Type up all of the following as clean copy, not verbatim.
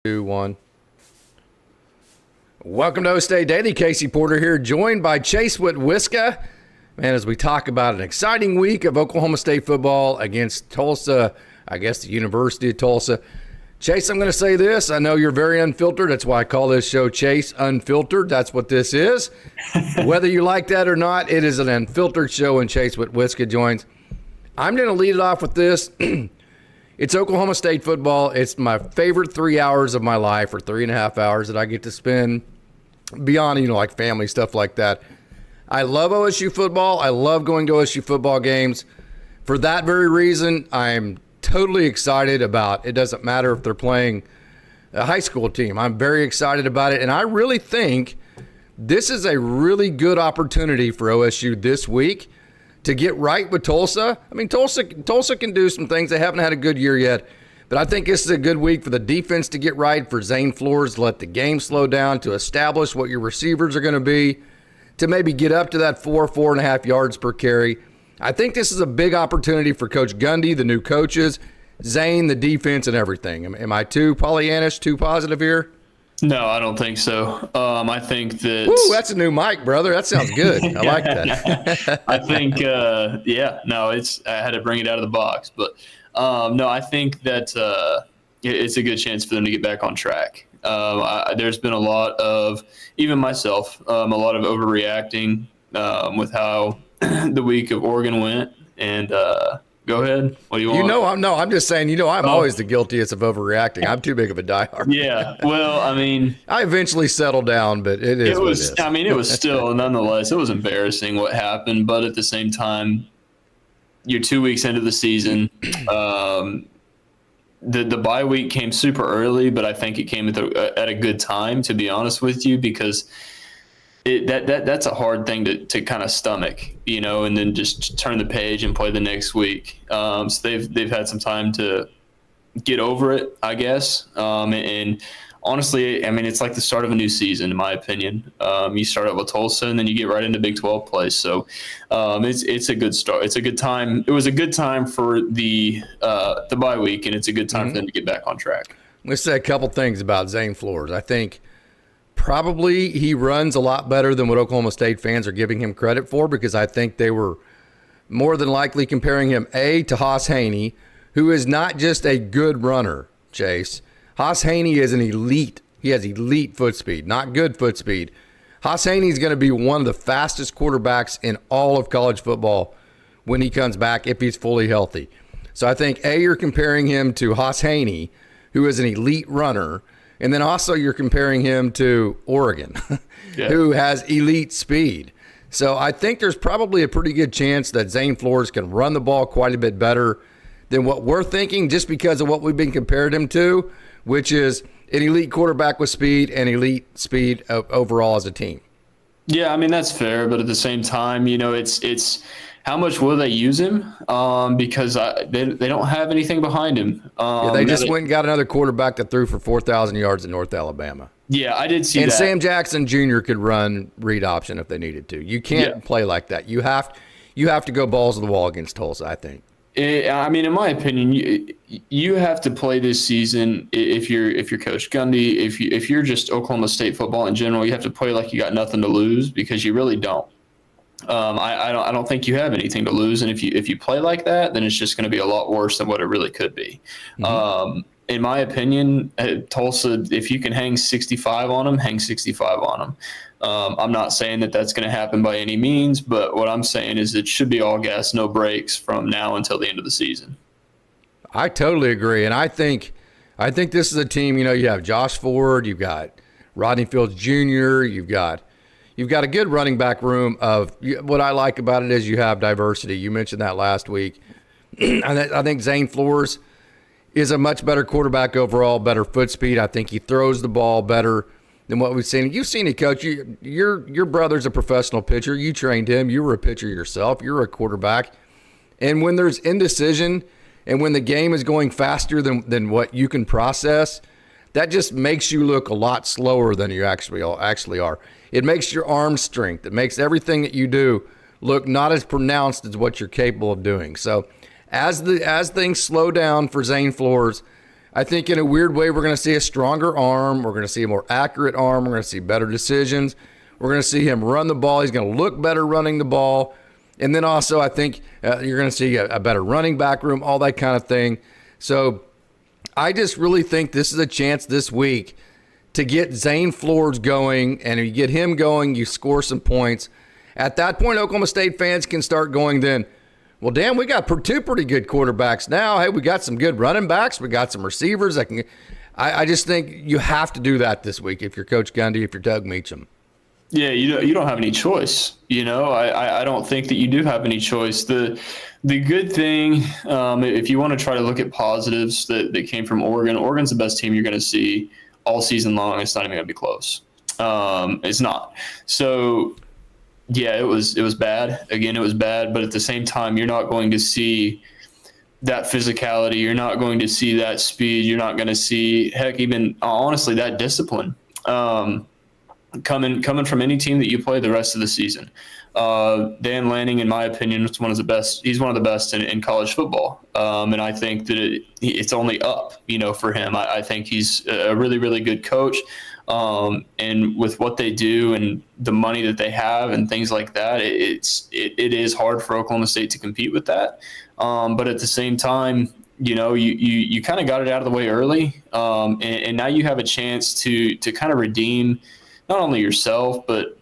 2, 1. Welcome to OkState Daily. Casey Porter here, joined by Chase Whitwiska. Man, as we talk about an exciting week of Oklahoma State football against Tulsa, I guess the University of Tulsa. Chase, I'm going to say this. I know you're very unfiltered. That's why I call this show Chase Unfiltered. That's what this is. Whether you like that or not, it is an unfiltered show, and Chase Whitwiska joins. I'm going to lead it off with this. It's Oklahoma State football. It's my favorite 3 hours of my life, or 3.5 hours that I get to spend beyond, like family stuff like that. I love OSU football. I love going to OSU football games. For that very reason, I'm totally excited about it. Doesn't matter if they're playing a high school team. I'm very excited about it, and I really think this is a really good opportunity for OSU this week to get right with Tulsa. I mean, Tulsa can do some things. They haven't had a good year yet, but I think this is a good week for the defense to get right, for Zane Flores to let the game slow down, to establish what your receivers are going to be, to maybe get up to that 4.5 yards per carry. I think this is a big opportunity for Coach Gundy, the new coaches, Zane, the defense, and everything. Am I too Pollyannish, too positive here? No, I don't think so. I think that. Ooh, that's a new mic, brother. That sounds good. I like that. I think, I had to bring it out of the box, but no, I think that it's a good chance for them to get back on track. There's been a lot of, even myself, a lot of overreacting with how the week of Oregon went, and. Go ahead. What do you want? I'm just saying, I'm always the guiltiest of overreacting. I'm too big of a diehard. Yeah. Well, I mean, I eventually settled down, but it was. I mean, it was still, nonetheless, it was embarrassing what happened. But at the same time, you're 2 weeks into the season. The bye week came super early, but I think it came at a good time, to be honest with you, because that's a hard thing to kind of stomach, and then just turn the page and play the next week. So they've had some time to get over it, I guess. And honestly, I mean, it's like the start of a new season, in my opinion. You start out with Tulsa, and then you get right into Big 12 play. So it's a good start. It's a good time. It was a good time for the bye week, and it's a good time for them to get back on track. Let's say a couple things about Zane Flores. I think probably he runs a lot better than what Oklahoma State fans are giving him credit for, because I think they were more than likely comparing him, to Haas Haney, who is not just a good runner, Chase. Haas Haney is an elite. He has elite foot speed, not good foot speed. Haas Haney is going to be one of the fastest quarterbacks in all of college football when he comes back, if he's fully healthy. So I think, you're comparing him to Haas Haney, who is an elite runner. And then also you're comparing him to Oregon, who has elite speed. So I think there's probably a pretty good chance that Zane Flores can run the ball quite a bit better than what we're thinking, just because of what we've been compared him to, which is an elite quarterback with speed and elite speed overall as a team. Yeah, I mean, that's fair. But at the same time, it's how much will they use him? Because they don't have anything behind him. They just went and got another quarterback that threw for 4,000 yards in North Alabama. Yeah, I did see that. And Sam Jackson Jr. could run read option if they needed to. You can't play like that. You have to go balls to the wall against Tulsa, I think. I mean, in my opinion, you have to play this season if you're Coach Gundy. If you're just Oklahoma State football in general, you have to play like you got nothing to lose, because you really don't. I don't think you have anything to lose, and if you play like that, then it's just going to be a lot worse than what it really could be. In my opinion, Tulsa, if you can hang 65 on them, hang 65 on them. I'm not saying that that's going to happen by any means, but what I'm saying is it should be all gas, no brakes from now until the end of the season. I totally agree, and I think this is a team. You have Josh Ford, you've got Rodney Fields Jr., You've got a good running back room. Of what I like about it is you have diversity. You mentioned that last week. I think Zane Flores is a much better quarterback overall, better foot speed. I think he throws the ball better than what we've seen. You've seen it, Coach. Your brother's a professional pitcher. You trained him. You were a pitcher yourself. You're a quarterback. And when there's indecision and when the game is going faster than what you can process, that just makes you look a lot slower than you actually are. It makes your arm strength. It makes everything that you do look not as pronounced as what you're capable of doing. So as things slow down for Zane Flores, I think in a weird way, we're going to see a stronger arm. We're going to see a more accurate arm. We're going to see better decisions. We're going to see him run the ball. He's going to look better running the ball. And then also, I think you're going to see a better running back room, all that kind of thing. So I just really think this is a chance this week to get Zane Flores going. And if you get him going, you score some points. At that point, Oklahoma State fans can start going then, well, damn, we got two pretty good quarterbacks now. Hey, we got some good running backs. We got some receivers that can. I just think you have to do that this week if you're Coach Gundy, if you're Doug Meacham. Yeah, you don't have any choice. I don't think that you do have any choice. The good thing, if you want to try to look at positives that came from Oregon, Oregon's the best team you're going to see all season long. It's not even going to be close. It's not. So, yeah, it was bad. Again, it was bad. But at the same time, you're not going to see that physicality. You're not going to see that speed. You're not going to see, heck, even honestly, that discipline. Coming from any team that you play the rest of the season. Dan Lanning, in my opinion, is one of the best. He's one of the best in college football. And I think that it's only up, for him. I think he's a really, really good coach. And with what they do and the money that they have and things like that, it is hard for Oklahoma State to compete with that. But at the same time, you kind of got it out of the way early. And now you have a chance to kind of redeem not only yourself, but,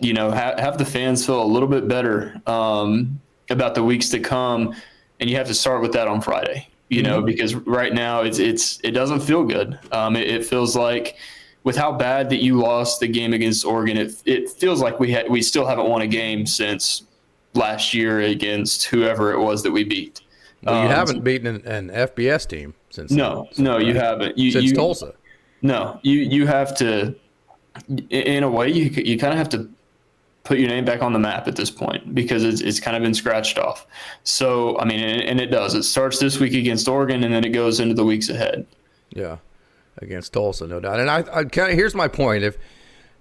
have the fans feel a little bit better about the weeks to come. And you have to start with that on Friday, because right now it doesn't feel good. It feels like with how bad that you lost the game against Oregon, it feels like we still haven't won a game since last year against whoever it was that we beat. Well, you haven't beaten an FBS team since. No, you haven't. Since Tulsa. No, you have to. In a way, you kind of have to put your name back on the map at this point because it's kind of been scratched off. So, I mean, and it does. It starts this week against Oregon, and then it goes into the weeks ahead. Yeah, against Tulsa, no doubt. And I kind of here's my point. If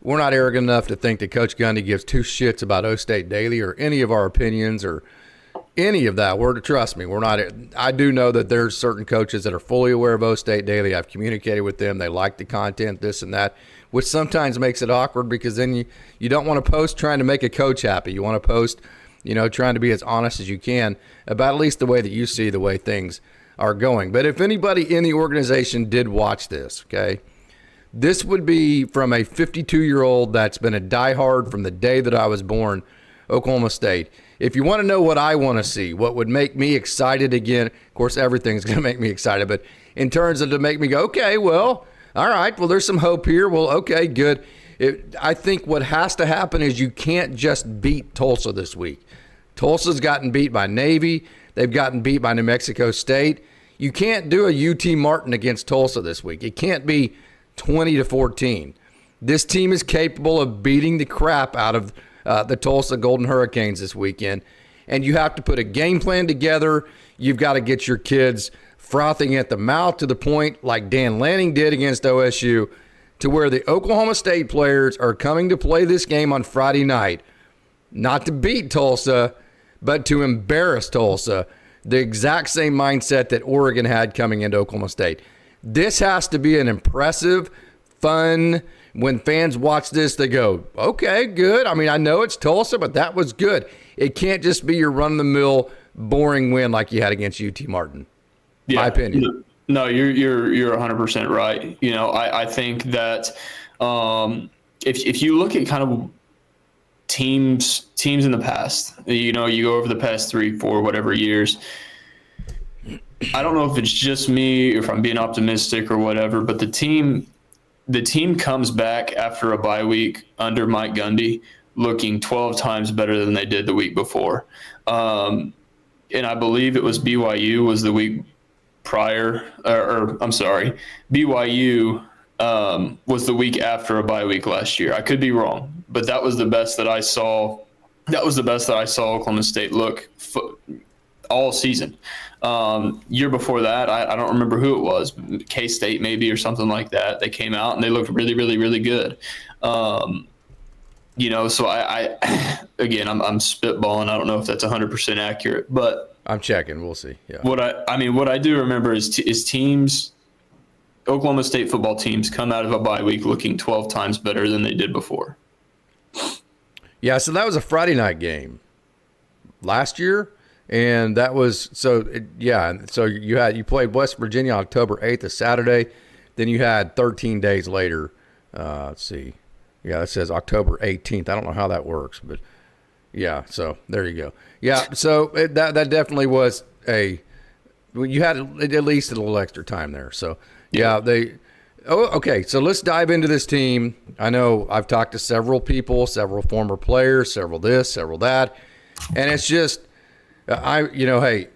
we're not arrogant enough to think that Coach Gundy gives two shits about OkState Daily or any of our opinions or any of that, trust me, we're not. I do know that there's certain coaches that are fully aware of OkState Daily. I've communicated with them. They like the content, this and that, which sometimes makes it awkward because then you don't want to post trying to make a coach happy. You want to post, trying to be as honest as you can about at least the way that you see the way things are going. But if anybody in the organization did watch this, okay, this would be from a 52-year-old that's been a diehard from the day that I was born, Oklahoma State. If you want to know what I want to see, what would make me excited again, of course, everything's going to make me excited, but in terms of to make me go, okay, well, all right, well, there's some hope here. Well, okay, good. I think what has to happen is you can't just beat Tulsa this week. Tulsa's gotten beat by Navy. They've gotten beat by New Mexico State. You can't do a UT Martin against Tulsa this week. It can't be 20-14. This team is capable of beating the crap out of the Tulsa Golden Hurricanes this weekend. And you have to put a game plan together. You've got to get your kids frothing at the mouth to the point like Dan Lanning did against OSU to where the Oklahoma State players are coming to play this game on Friday night, not to beat Tulsa, but to embarrass Tulsa, the exact same mindset that Oregon had coming into Oklahoma State. This has to be an impressive, fun, when fans watch this, they go, okay, good. I mean, I know it's Tulsa, but that was good. It can't just be your run-of-the-mill, boring win like you had against UT Martin. Yeah, my opinion. No, you're 100% right. I think that if you look at kind of teams in the past, you go over the past 3, 4, whatever years. I don't know if it's just me or if I'm being optimistic or whatever, but the team comes back after a bye week under Mike Gundy looking 12 times better than they did the week before. And I believe it was BYU was the week prior, BYU was the week after a bye week last year. I could be wrong, but that was the best that I saw. That was the best that I saw Oklahoma State look all season. Year before that, I don't remember who it was, K-State maybe or something like that. They came out and they looked really, really, really good. So I again, I'm spitballing. I don't know if that's 100% accurate, but I'm checking. We'll see. Yeah. What I do remember is teams Oklahoma State football teams come out of a bye week looking 12 times better than they did before. Yeah, so that was a Friday night game last year, and that was so you played West Virginia on October 8th, a Saturday, then you had 13 days later. Let's see, yeah, it says October 18th. I don't know how that works, but yeah, so there you go. Yeah, so that definitely was you had at least a little extra time there. So yeah, okay, so let's dive into this team. I know I've talked to several people, several former players, several this, several that, and it's just, hey,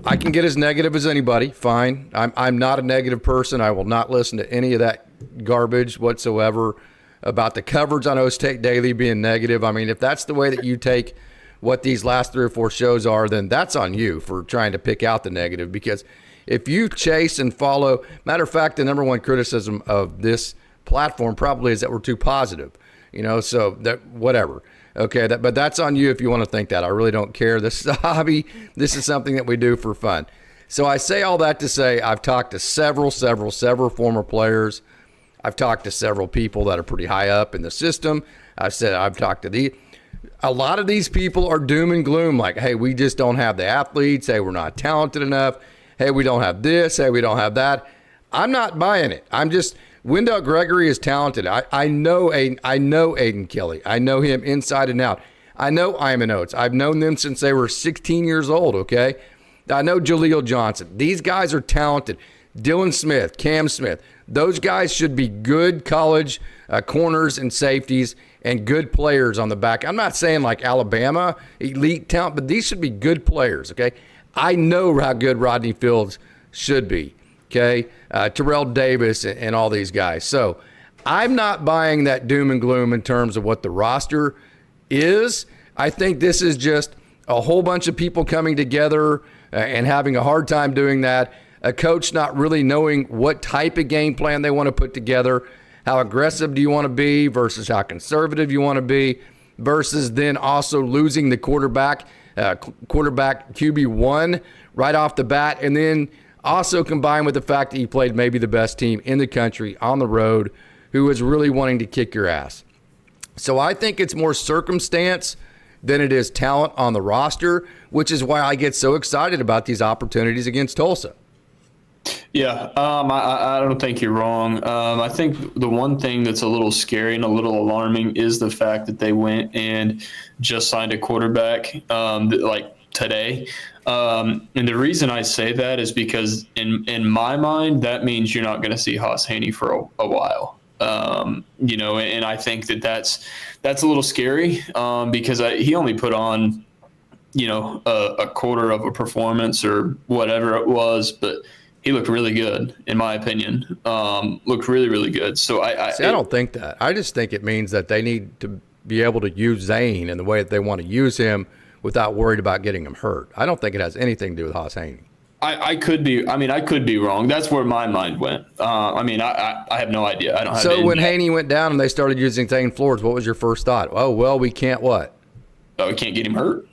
I can get as negative as anybody. Fine, I'm not a negative person. I will not listen to any of that garbage whatsoever about the coverage on OkState Daily being negative. I mean, if that's the way that you take what these last 3 or 4 shows are, then that's on you for trying to pick out the negative, because if you chase and follow, matter of fact, the number one criticism of this platform probably is that we're too positive, so that whatever. Okay, but that's on you if you want to think that. I really don't care. This is a hobby. This is something that we do for fun. So I say all that to say I've talked to several former players. I've talked to several people that are pretty high up in the system. I've talked to a lot of these people are doom and gloom, like, hey, we just don't have the athletes. Hey, we're not talented enough. Hey, we don't have this. Hey, we don't have that. I'm not buying it. Wendell Gregory is talented. I know Aiden Kelly. I know him inside and out. I know Iman Oates. I've known them since they were 16 years old, okay? I know Jaleel Johnson. These guys are talented. Dylan Smith, Cam Smith. Those guys should be good college corners and safeties and good players on the back. I'm not saying like Alabama, elite talent, but these should be good players, okay? I know how good Rodney Fields should be, okay? Terrell Davis and all these guys. So I'm not buying that doom and gloom in terms of what the roster is. I think this is just a whole bunch of people coming together and having a hard time doing that. A coach not really knowing what type of game plan they want to put together. How aggressive do you want to be versus how conservative you want to be, versus then also losing the quarterback QB1 right off the bat, and then also combined with the fact that you played maybe the best team in the country on the road who is really wanting to kick your ass. So I think it's more circumstance than it is talent on the roster, which is why I get so excited about these opportunities against Tulsa. Yeah, I don't think you're wrong. I think the one thing that's a little scary and a little alarming is the fact that they went and just signed a quarterback like today. And the reason I say that is because in my mind, that means you're not going to see Haas Haney for a while. And I think that's a little scary because he only put on, a quarter of a performance or whatever it was, but he looked really good, in my opinion. Looked really, really good. So I don't think that. I just think it means that they need to be able to use Zane in the way that they want to use him without worried about getting him hurt. I don't think it has anything to do with Haas Haney. I could be wrong. That's where my mind went. I have no idea. I don't have. So when Haney went down and they started using Zane Flores, what was your first thought? Oh, well, we can't what? Oh, we can't get him hurt.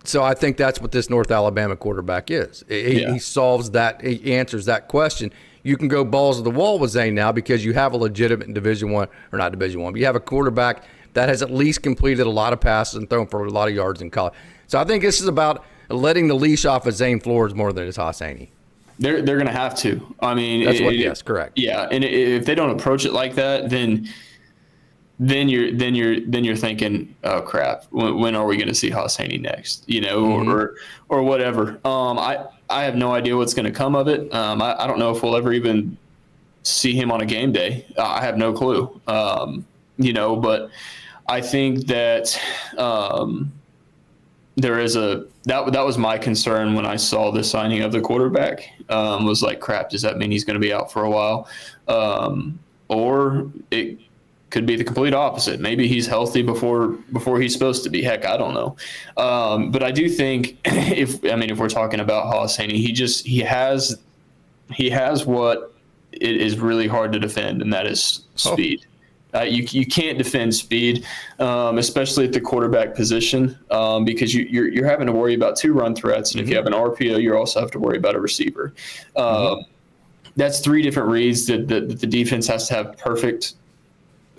So I think that's what this North Alabama quarterback is. He solves that. He answers that question. You can go balls to the wall with Zane now because you have a legitimate Division I, or not Division I, but you have a quarterback that has at least completed a lot of passes and thrown for a lot of yards in college. So I think this is about letting the leash off of Zane Flores more than it is Haas Haney. They're going to have to. I mean, yes, correct. Yeah, and if they don't approach it like that, then you're thinking, oh crap, when are we going to see Haas Haney next? Or whatever. I have no idea what's going to come of it. I don't know if we'll ever even see him on a game day. I have no clue. But I think that there is that was my concern when I saw the signing of the quarterback. Was like, crap, does that mean he's going to be out for a while? Or it could be the complete opposite. Maybe he's healthy before he's supposed to be. Heck, I don't know. But I do think if we're talking about Haas Haney, he has what it is really hard to defend, and that is speed. You can't defend speed, especially at the quarterback position, because you're having to worry about two run threats, and if you have an RPO, you also have to worry about a receiver. that's 3 different reads that the defense has to have perfect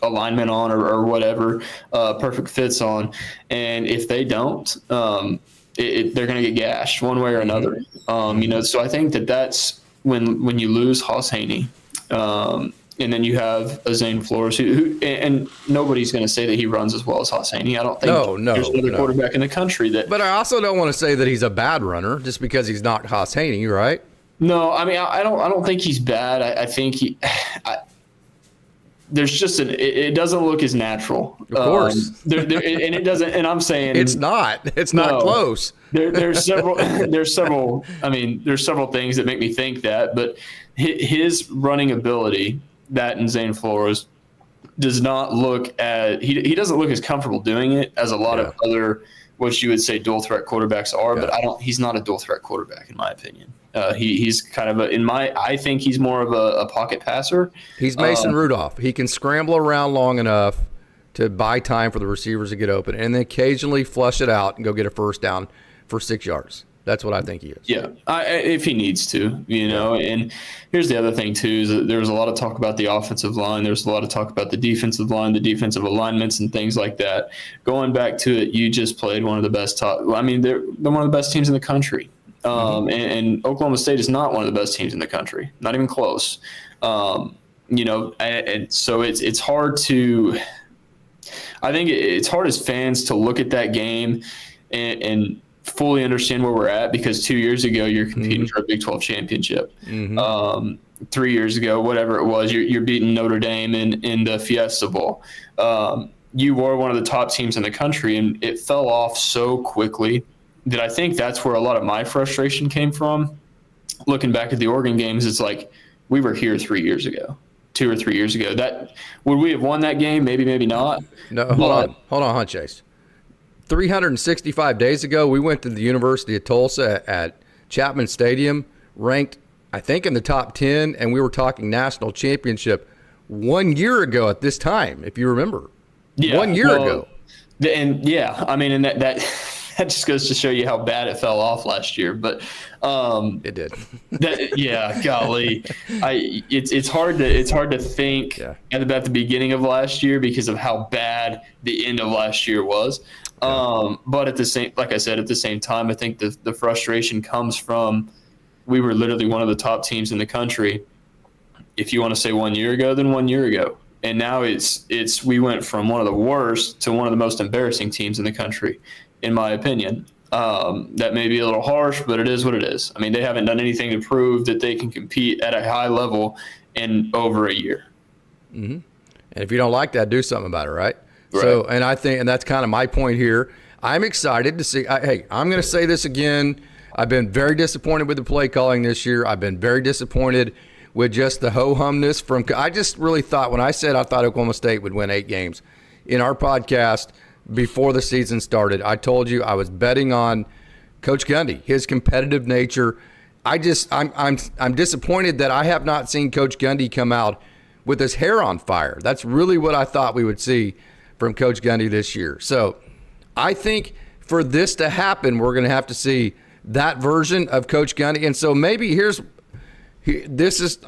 alignment on or whatever, perfect fits on. And if they don't, they're going to get gashed one way or another. So I think that's when you lose Haas Haney, and then you have a Zane Flores who and nobody's going to say that he runs as well as Haas Haney. I don't think there's another quarterback in the country that. But I also don't want to say that he's a bad runner just because he's not Haas Haney, right? No, I mean I don't think he's bad. I think there's just it doesn't look as natural. Of course. And it doesn't. And I'm saying it's not close. There's several. There's several things that make me think that. But his running ability, that and Zane Flores, does not look at. He doesn't look as comfortable doing it as a lot of other what you would say dual threat quarterbacks are. Yeah. But he's not a dual threat quarterback in my opinion. He's kind of I think he's more of a pocket passer. He's Mason Rudolph. He can scramble around long enough to buy time for the receivers to get open and then occasionally flush it out and go get a first down for 6 yards. That's what I think he is. Yeah, if he needs to, And here's the other thing too: is that there was a lot of talk about the offensive line. There's a lot of talk about the defensive line, the defensive alignments, and things like that. Going back to it, you just played one of the best they're one of the best teams in the country. And Oklahoma State is not one of the best teams in the country, not even close. And so it's hard to. I think it's hard as fans to look at that game and fully understand where we're at because 2 years ago you're competing for a Big 12 championship. 3 years ago, whatever it was, you're beating Notre Dame in the Fiesta Bowl. You were one of the top teams in the country, and it fell off so quickly that I think that's where a lot of my frustration came from. Looking back at the Oregon games, it's like we were here 3 years ago, 2 or 3 years ago. Would we have won that game? Maybe, maybe not. No, hold on, Chase. 365 days ago, we went to the University of Tulsa at Chapman Stadium, ranked, I think, in the top 10, and we were talking national championship 1 year ago at this time, if you remember. Yeah, 1 year ago. And that just goes to show you how bad it fell off last year. But it did. Golly, it's hard to think at the beginning of last year because of how bad the end of last year was. But at the same time, I think the frustration comes from we were literally one of the top teams in the country. If you want to say 1 year ago, then 1 year ago. And now we went from one of the worst to one of the most embarrassing teams in the country, in my opinion. That may be a little harsh, but it is what it is. I mean, they haven't done anything to prove that they can compete at a high level in over a year. Mm-hmm. And if you don't like that, do something about it, right? So, and I think, and that's kind of my point here. I'm excited to see. Hey, I'm going to say this again. I've been very disappointed with the play calling this year. I've been very disappointed with just the ho-humness from. I just really thought when I said I thought Oklahoma State would win 8 games in our podcast before the season started, I told you I was betting on Coach Gundy, his competitive nature. I'm disappointed that I have not seen Coach Gundy come out with his hair on fire. That's really what I thought we would see from Coach Gundy this year. So I think for this to happen, we're going to have to see that version of Coach Gundy. And so maybe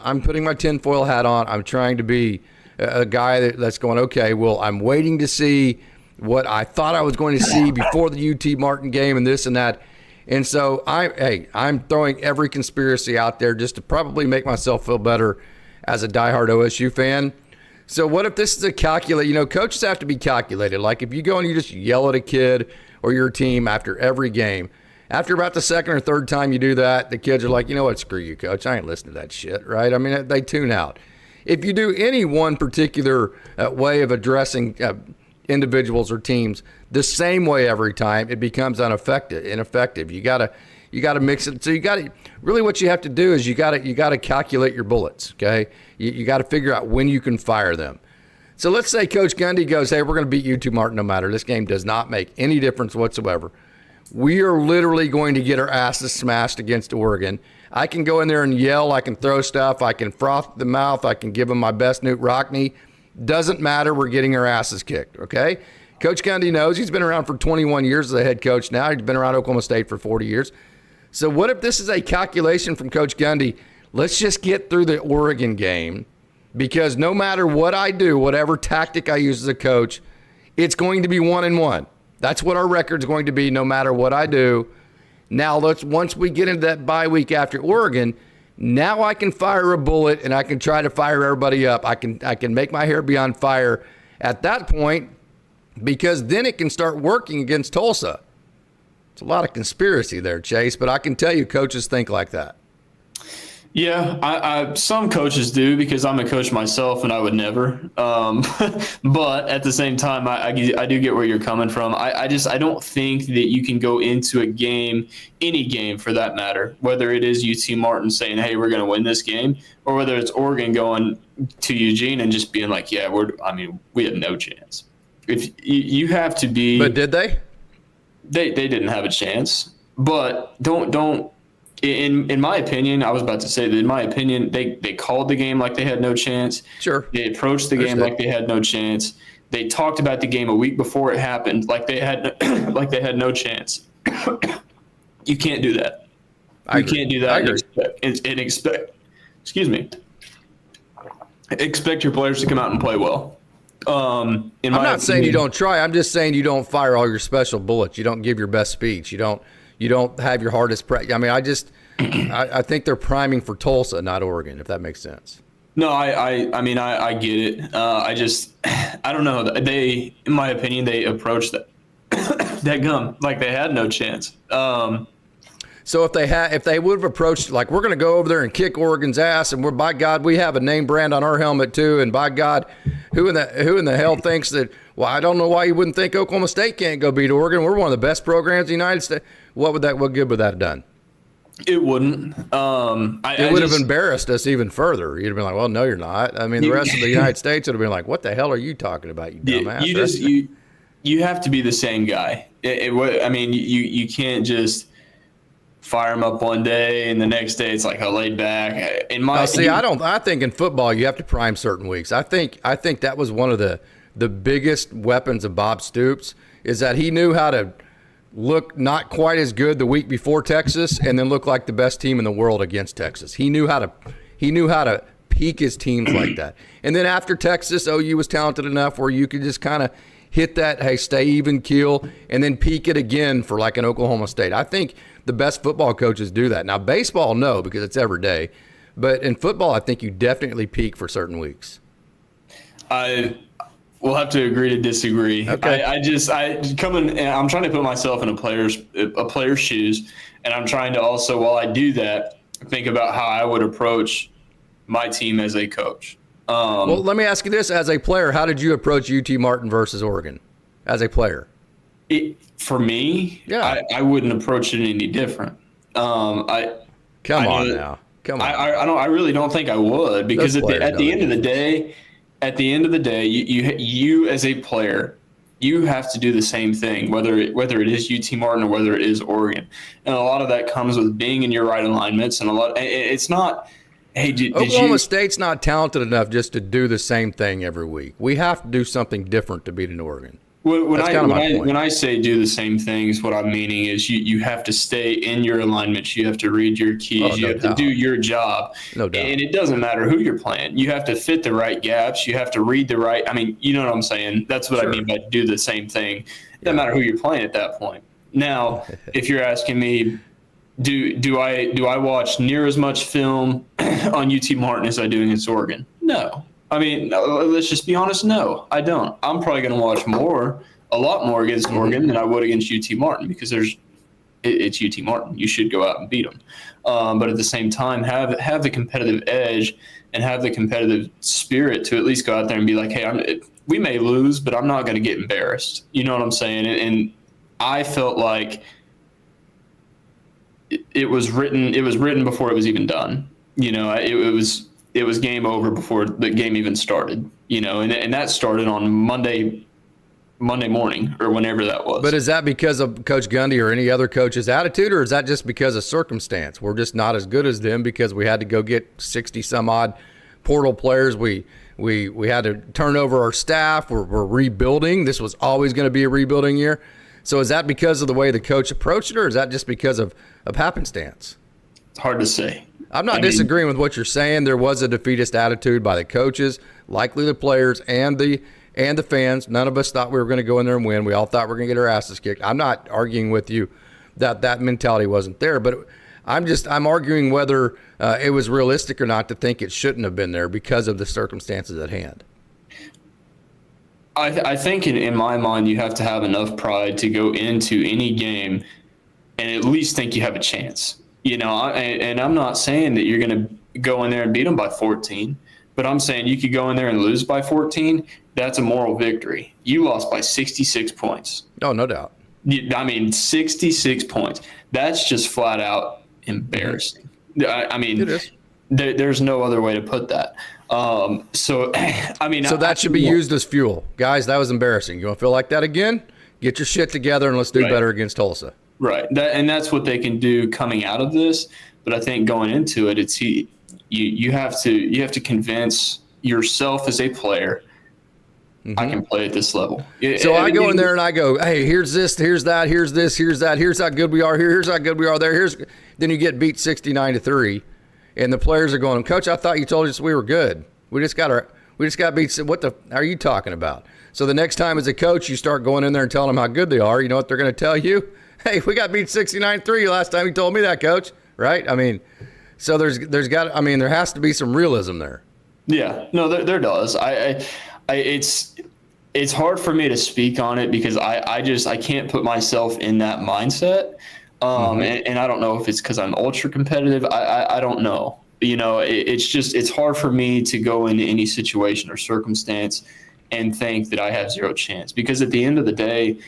I'm putting my tinfoil hat on. I'm trying to be a guy that's going, okay, well, I'm waiting to see what I thought I was going to see before the UT Martin game and this and that. And so I'm throwing every conspiracy out there just to probably make myself feel better as a diehard OSU fan. So what if this is a coaches have to be calculated. Like if you go and you just yell at a kid or your team after every game, after about the second or third time you do that, the kids are like, you know what, screw you, coach. I ain't listening to that shit, right? I mean, they tune out. If you do any one particular way of addressing individuals or teams the same way every time, it becomes ineffective. You gotta mix it. So really what you have to do is you gotta calculate your bullets. Okay, you got to figure out when you can fire them. So let's say Coach Gundy goes, hey, we're going to beat UT Martin no matter. This game does not make any difference whatsoever. We are literally going to get our asses smashed against Oregon. I can go in there and yell. I can throw stuff. I can froth the mouth. I can give them my best Newt Rockne. Doesn't matter. We're getting our asses kicked, okay? Coach Gundy knows. He's been around for 21 years as a head coach now. He's been around Oklahoma State for 40 years. So what if this is a calculation from Coach Gundy? let's just get through the Oregon game, because no matter what I do, whatever tactic I use as a coach, it's going to be 1-1. That's what our record's going to be no matter what I do. Now, once we get into that bye week after Oregon, now I can fire a bullet and I can try to fire everybody up. I can make my hair be on fire at that point, because then it can start working against Tulsa. It's a lot of conspiracy there, Chase, but I can tell you coaches think like that. Yeah, I some coaches do, because I'm a coach myself and I would never. But at the same time, I do get where you're coming from. I don't think that you can go into a game, any game for that matter, whether it is UT Martin saying, hey, we're going to win this game, or whether it's Oregon going to Eugene and just being like, yeah, we have no chance. If you have to be. But did they? They didn't have a chance. But don't. In my opinion, I was about to say that in my opinion, they called the game like they had no chance. Sure. They approached the game like they had no chance. They talked about the game a week before it happened like they had no chance. You can't do that. You can't do that and expect your players to come out and play well. I'm not saying you don't try. I'm just saying you don't fire all your special bullets. You don't give your best speech. You don't have your hardest practice. I mean, I think they're priming for Tulsa, not Oregon, if that makes sense. No, I mean, I get it. I don't know. In my opinion, they approached that gum like they had no chance. So if they would have approached like, we're going to go over there and kick Oregon's ass, and by God, we have a name brand on our helmet too, and by God, who in the hell thinks that? Well, I don't know why you wouldn't think Oklahoma State can't go beat Oregon. We're one of the best programs in the United States. What good would that have done? It wouldn't. It would have embarrassed us even further. You'd have been like, well, no, you're not. I mean, the rest of the United States would have been like, what the hell are you talking about, you dumbass? You have to be the same guy. You can't just fire them up one day and the next day it's like laid back. I think in football you have to prime certain weeks. I think that was one of the biggest weapons of Bob Stoops, is that he knew how to look not quite as good the week before Texas and then look like the best team in the world against Texas. He knew how to peak his teams like that. And then after Texas, OU was talented enough where you could just kind of hit that, hey, stay even keel, and then peak it again for like an Oklahoma State. I think the best football coaches do that. Now, baseball, no, because it's every day. But in football, I think you definitely peak for certain weeks. We'll have to agree to disagree. Okay. I'm trying to put myself in a player's shoes, and I'm trying to also, while I do that, think about how I would approach my team as a coach. Well, let me ask you this: as a player, how did you approach UT Martin versus Oregon? As a player, for me, yeah, I wouldn't approach it any different. Come on. I really don't think I would, because at the end of the day, you as a player, you have to do the same thing, whether it is UT Martin or whether it is Oregon, and a lot of that comes with being in your right alignments, and it's not. Hey, Oklahoma State's not talented enough just to do the same thing every week. We have to do something different to beat an Oregon. When I say do the same things, what I'm meaning is you have to stay in your alignments. You have to read your keys. You have to do your job. No doubt. And it doesn't matter who you're playing. You have to fit the right gaps. You have to read the right. I mean, you know what I'm saying? That's what I mean by do the same thing. It doesn't matter who you're playing at that point. Now, if you're asking me, do I watch near as much film on UT Martin as I do against Oregon? No. I mean, let's just be honest. No, I don't. I'm probably going to watch a lot more against Oregon than I would against UT Martin, because it's UT Martin. You should go out and beat them. But at the same time, have the competitive edge and have the competitive spirit to at least go out there and be like, hey, we may lose, but I'm not going to get embarrassed. You know what I'm saying? And I felt like it was written before it was even done. You know, it was game over before the game even started, you know, and that started on Monday morning or whenever that was. But is that because of Coach Gundy or any other coach's attitude, or is that just because of circumstance? We're just not as good as them because we had to go get 60 some odd portal players. We had to turn over our staff. We're rebuilding. This was always going to be a rebuilding year. So is that because of the way the coach approached it, or is that just because of happenstance? It's hard to say. I'm not disagreeing with what you're saying. There was a defeatist attitude by the coaches, likely the players and the fans. None of us thought we were going to go in there and win. We all thought we were going to get our asses kicked. I'm not arguing with you that mentality wasn't there, but I'm arguing whether it was realistic or not to think it shouldn't have been there because of the circumstances at hand. I think in my mind, you have to have enough pride to go into any game and at least think you have a chance. You know, and I'm not saying that you're going to go in there and beat them by 14, but I'm saying you could go in there and lose by 14. That's a moral victory. You lost by 66 points. Oh, no doubt. I mean, 66 points. That's just flat out embarrassing. I mean, it is. There's no other way to put that. So that should be used as fuel. Guys, that was embarrassing. You want to feel like that again? Get your shit together and let's do better against Tulsa. Right. And that's what they can do coming out of this. But I think going into it, it's you have to convince yourself as a player, I can play at this level. So I go in there and I go, hey, here's this, here's that, here's this, here's that, here's how good we are here, here's how good we are there. Then you get beat 69-3, and the players are going, Coach, I thought you told us we were good. We just got beat. What the are you talking about? So the next time as a coach, you start going in there and telling them how good they are. You know what they're going to tell you? Hey, we got beat 69-3 last time you told me that, Coach. Right? I mean, so there has to be some realism there. Yeah, no, there does. It's hard for me to speak on it because I can't put myself in that mindset. And I don't know if it's because I'm ultra competitive. I don't know. You know, it's hard for me to go into any situation or circumstance and think that I have zero chance, because at the end of the day,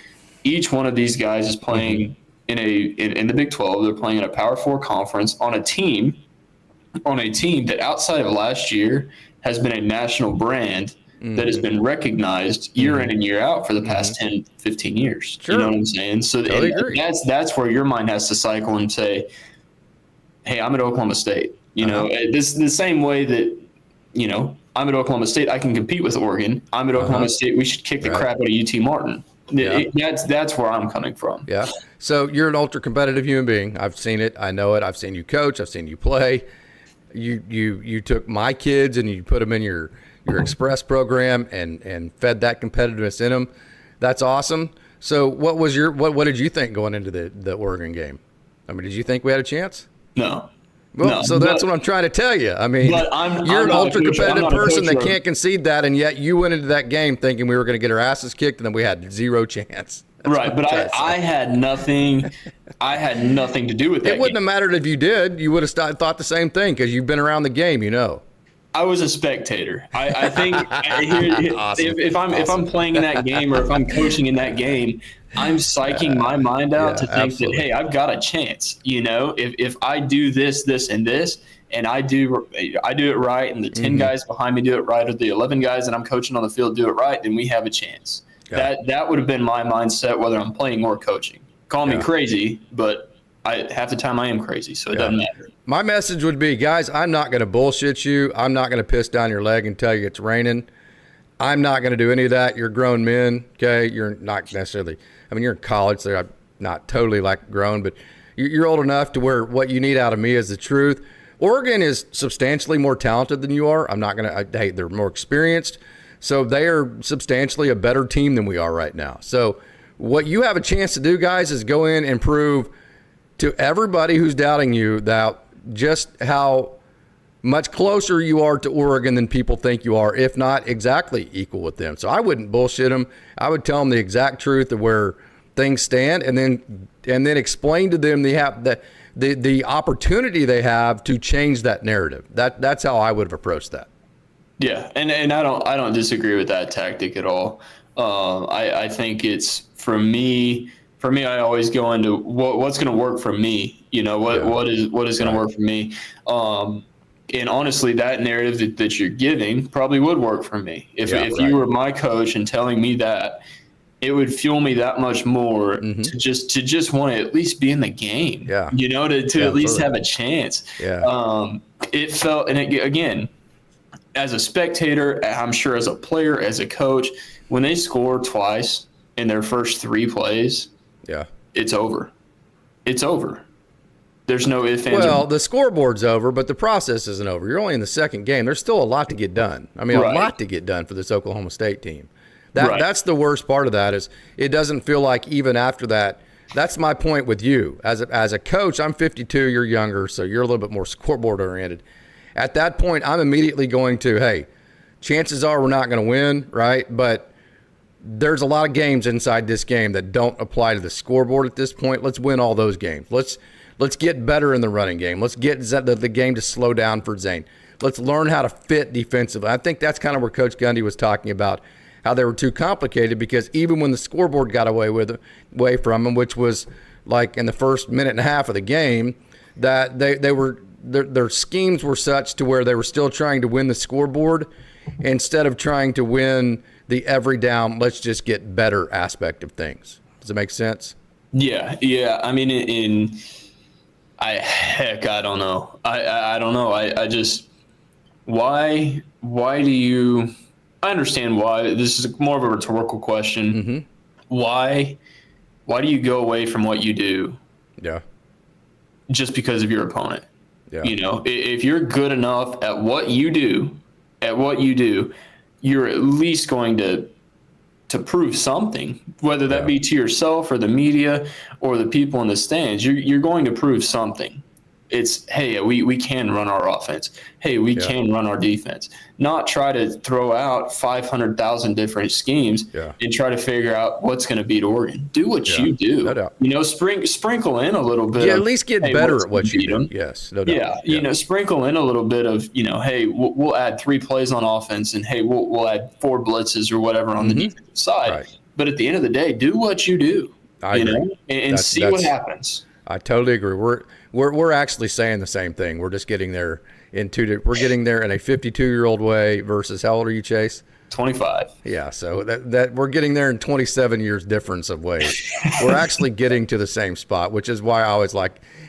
each one of these guys is playing in the Big 12. They're playing in a Power 4 conference on a team that outside of last year has been a national brand that has been recognized year in and year out for the past 10, 15 years. Sure. You know what I'm saying? So that's where your mind has to cycle and say, hey, I'm at Oklahoma State. You know, this the same way that, you know, I'm at Oklahoma State, I can compete with Oregon. I'm at Oklahoma State, we should kick the crap out of UT Martin. Yeah. That's where I'm coming from. Yeah. So you're an ultra competitive human being. I've seen it. I know it. I've seen you coach. I've seen you play. You took my kids and you put them in your express program and fed that competitiveness in them. That's awesome. So what did you think going into the Oregon game? I mean, did you think we had a chance? No. Well, so that's what I'm trying to tell you. I mean, you're an ultra competitive person that can't concede that, and yet you went into that game thinking we were going to get our asses kicked, and then we had zero chance. That's right, but I had nothing. I had nothing to do with that. It wouldn't have mattered if you did. You would have thought the same thing because you've been around the game, you know. I was a spectator. I think Awesome. if I'm playing in that game or if I'm coaching in that game, I'm psyching my mind out to think that, hey, I've got a chance. You know, if I do this, and this, and I do it right, and the 10 guys behind me do it right, or the 11 guys that I'm coaching on the field do it right, then we have a chance. That would have been my mindset whether I'm playing or coaching. Call me crazy, but half the time I am crazy, so it doesn't matter. My message would be, guys, I'm not going to bullshit you. I'm not going to piss down your leg and tell you it's raining. I'm not going to do any of that. You're grown men, okay? You're not necessarily – I mean, you're in college, so I'm not totally like grown, but you're old enough to where what you need out of me is the truth. Oregon is substantially more talented than you are. I'm not going to – hey, they're more experienced. So they are substantially a better team than we are right now. So what you have a chance to do, guys, is go in and prove to everybody who's doubting you that just how much closer you are to Oregon than people think you are, if not exactly equal with them. So I wouldn't bullshit them. I would tell them the exact truth of where things stand, and then explain to them the opportunity they have to change that narrative. That's how I would have approached that. Yeah, and I don't disagree with that tactic at all. I think it's for me. I always go into what's going to work for me. You know, what is going to work for me. And honestly, that narrative that you're giving probably would work for me. If you were my coach and telling me that, it would fuel me that much more to just want to at least be in the game. Yeah. You know, to at least have a chance. Yeah. It felt, and again, as a spectator, I'm sure as a player, as a coach, when they score twice in their first 3 plays, it's over. It's over. There's no ifs, ands, Well, the scoreboard's over, but the process isn't over. You're only in the second game. There's still a lot to get done. I mean, a lot to get done for this Oklahoma State team. That's the worst part of that is it doesn't feel like even after that. That's my point with you. As a coach, I'm 52, you're younger, so you're a little bit more scoreboard oriented. At that point, I'm immediately going to, hey, chances are we're not going to win, right? But there's a lot of games inside this game that don't apply to the scoreboard at this point. Let's win all those games. Let's get better in the running game. Let's get the game to slow down for Zane. Let's learn how to fit defensively. I think that's kind of where Coach Gundy was talking about, how they were too complicated, because even when the scoreboard got away from them, which was like in the first minute and a half of the game, that their schemes were such to where they were still trying to win the scoreboard instead of trying to win the every down, let's just get better aspect of things. Does it make sense? Yeah. I mean, I don't know. I don't know. I just, why do you, I understand why. This is more of a rhetorical question. Mm-hmm. Why do you go away from what you do? Yeah. Just because of your opponent? Yeah. You know, if you're good enough at what you do, you're at least going to prove something, whether that be to yourself or the media or the people in the stands. You're going to prove something. It's, hey, we can run our offense. Hey, we can run our defense. Not try to throw out 500,000 different schemes and try to figure out what's going to beat Oregon. Do what you do. No doubt. You know, sprinkle in a little bit. Yeah, at least get better at what you do. Yes, no doubt. Yeah, you know, sprinkle in a little bit of, you know, hey, we'll add 3 plays on offense, and hey, we'll add 4 blitzes or whatever on the defensive side. Right. But at the end of the day, do what you do. I agree. Know, and see what happens. I totally agree. We're actually saying the same thing. We're just getting there we're getting there in a 52-year-old way versus, how old are you, Chase? 25. Yeah, so that we're getting there in 27 years difference of ways. We're actually getting to the same spot, which is why I always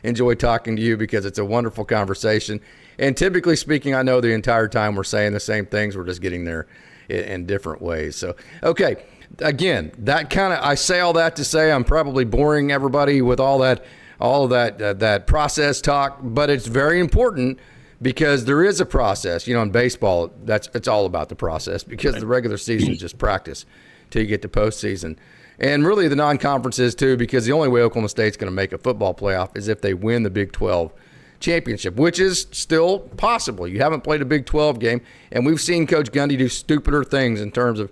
enjoy talking to you, because it's a wonderful conversation. And typically speaking, I know the entire time we're saying the same things. We're just getting there in different ways. So, okay, again, I say all that to say I'm probably boring everybody with all of that process talk, but it's very important, because there is a process. You know, in baseball, it's all about the process, because the regular season is just practice till you get to postseason. And really the non-conference is too, because the only way Oklahoma State's going to make a football playoff is if they win the Big 12 championship, which is still possible. You haven't played a Big 12 game, and we've seen Coach Gundy do stupider things in terms of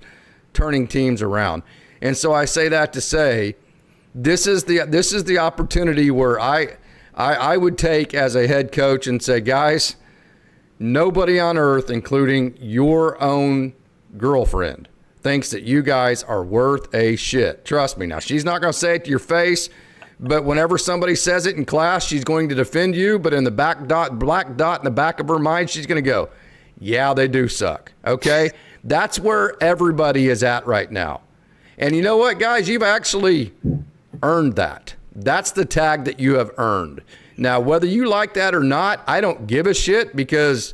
turning teams around. And so I say that to say, this is the opportunity where I would take as a head coach and say, guys, nobody on earth, including your own girlfriend, thinks that you guys are worth a shit. Trust me. Now, she's not going to say it to your face, but whenever somebody says it in class, she's going to defend you. But in the black dot in the back of her mind, she's going to go, yeah, they do suck. Okay? That's where everybody is at right now. And you know what, guys? You've actually earned that. That's the tag that you have earned. Now, whether you like that or not, I don't give a shit, because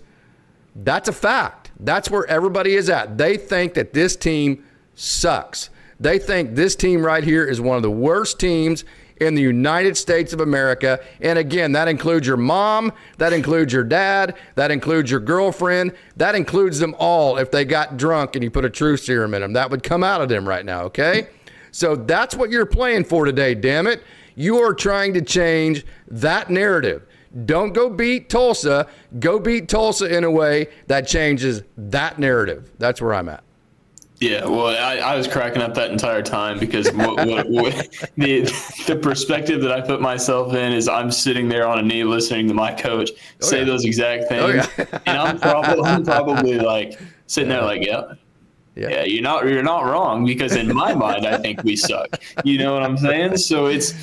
that's a fact. That's where everybody is at. They think that this team sucks. They think this team right here is one of the worst teams in the United States of America. And again, that includes your mom, that includes your dad, that includes your girlfriend, that includes them all. If they got drunk and you put a truth serum in them, that would come out of them right now, okay? So that's what you're playing for today, damn it. You are trying to change that narrative. Don't go beat Tulsa. Go beat Tulsa in a way that changes that narrative. That's where I'm at. Yeah, well, I was cracking up that entire time, because the perspective that I put myself in is I'm sitting there on a knee listening to my coach say those exact things, and I'm probably like sitting there like, yeah, you're not wrong, because in my mind I think we suck. You know what I'm saying? So it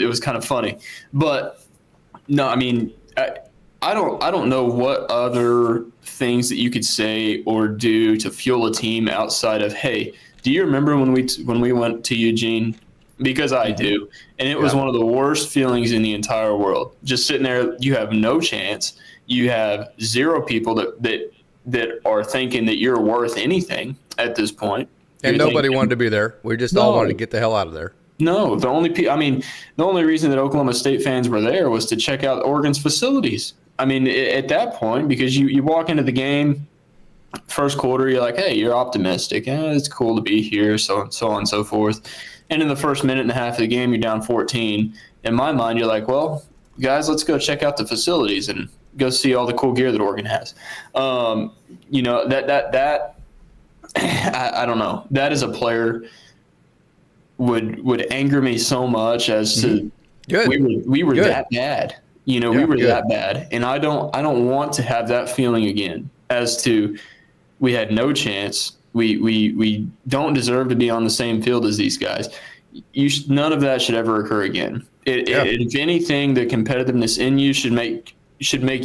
was kind of funny, but no, I mean, I don't know what other things that you could say or do to fuel a team outside of, hey, do you remember when we went to Eugene? Because I do, and it was one of the worst feelings in the entire world. Just sitting there, you have no chance. You have 0 people that are thinking that you're worth anything at this point. And nobody wanted to be there. We just all wanted to get the hell out of there. No, the only reason that Oklahoma State fans were there was to check out Oregon's facilities. I mean, at that point, because you walk into the game, first quarter, you're like, hey, you're optimistic. It's cool to be here, so on and so forth. And in the first minute and a half of the game, you're down 14. In my mind, you're like, well, guys, let's go check out the facilities and go see all the cool gear that Oregon has. That I don't know. That is a player would anger me so much as to we were that bad. We were that bad, and I don't want to have that feeling again. As to we had no chance. We don't deserve to be on the same field as these guys. None of that should ever occur again. If anything, the competitiveness in you should make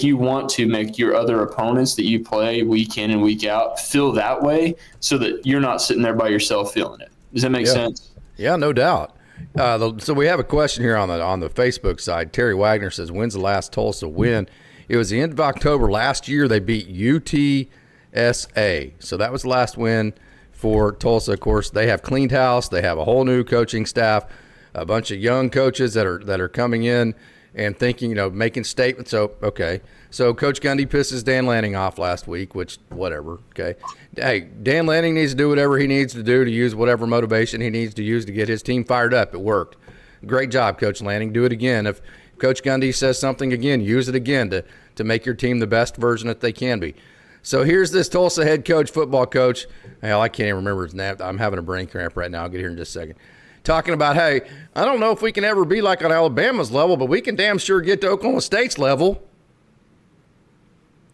you want to make your other opponents that you play week in and week out feel that way, so that you're not sitting there by yourself feeling it. Does that make sense? Yeah, no doubt. So we have a question here on the Facebook side. Terry Wagner says, when's the last Tulsa win? It was the end of October last year. They beat UTSA. So that was the last win for Tulsa. Of course, they have cleaned house. They have a whole new coaching staff, a bunch of young coaches that are coming in and thinking, making statements. So, okay. So Coach Gundy pisses Dan Lanning off last week, which, whatever, okay. Hey, Dan Lanning needs to do whatever he needs to do to use whatever motivation he needs to use to get his team fired up. It worked. Great job, Coach Lanning. Do it again. If Coach Gundy says something again, use it again to make your team the best version that they can be. So here's this Tulsa head coach, football coach. Hell, I can't even remember his name. I'm having a brain cramp right now. I'll get here in just a second. Talking about, hey, I don't know if we can ever be like on Alabama's level, but we can damn sure get to Oklahoma State's level.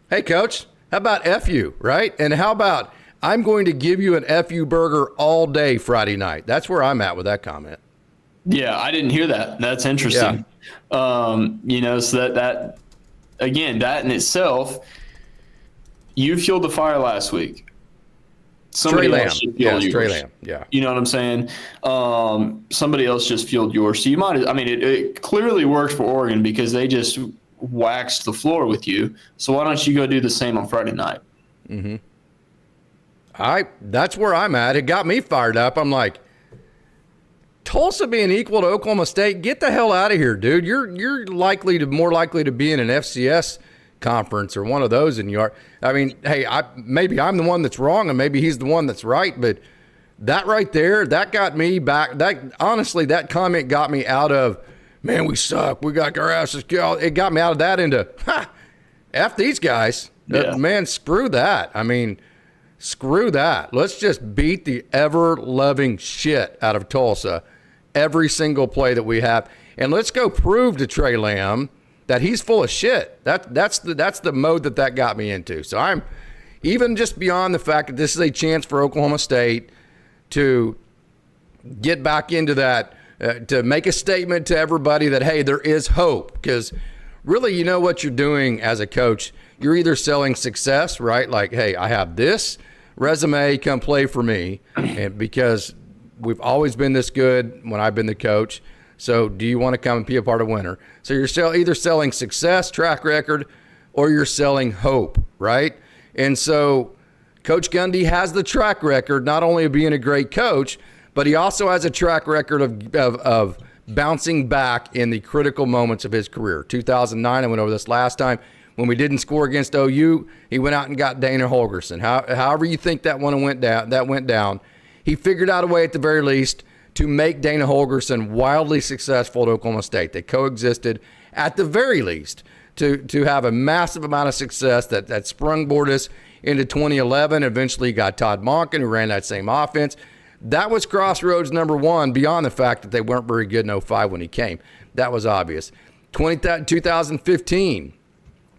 Hey, Coach, how about FU, right? And how about I'm going to give you an FU burger all day Friday night? That's where I'm at with that comment. Yeah, I didn't hear that. That's interesting. Yeah. So that again, that in itself, you fueled the fire last week. Somebody else should fuel yours. Trey Lamb. Yeah. You know what I'm saying? Somebody else just fueled yours. So it clearly worked for Oregon because they just waxed the floor with you. So why don't you go do the same on Friday night? Mm-hmm. That's where I'm at. It got me fired up. I'm like, Tulsa being equal to Oklahoma State, get the hell out of here, dude. You're more likely to be in an FCS conference or one of those than you are. I mean, hey, maybe I'm the one that's wrong and maybe he's the one that's right, but that right there, that got me back. Honestly, that comment got me out of, man, we suck. We got our asses killed. It got me out of that into, F these guys. Yeah. Man, screw that. I mean, screw that. Let's just beat the ever-loving shit out of Tulsa every single play that we have. And let's go prove to Trey Lamb that he's full of shit. That's the mode that got me into. So I'm even just beyond the fact that this is a chance for Oklahoma State to get back into that, to make a statement to everybody that, hey, there is hope. Because really, you know what you're doing as a coach. You're either selling success, right? Like, hey, I have this resume, come play for me. And because we've always been this good when I've been the coach. So do you want to come and be a part of winner? So you're either selling success, track record, or you're selling hope, right? And so Coach Gundy has the track record not only of being a great coach, but he also has a track record of bouncing back in the critical moments of his career. 2009, I went over this last time. When we didn't score against OU, he went out and got Dana Holgorsen. However you think that one went down, he figured out a way at the very least to make Dana Holgorsen wildly successful at Oklahoma State. They coexisted at the very least to have a massive amount of success that sprungboarded us into 2011. Eventually got Todd Monken, who ran that same offense. That was crossroads number one, beyond the fact that they weren't very good in 05 when he came. That was obvious. 2015,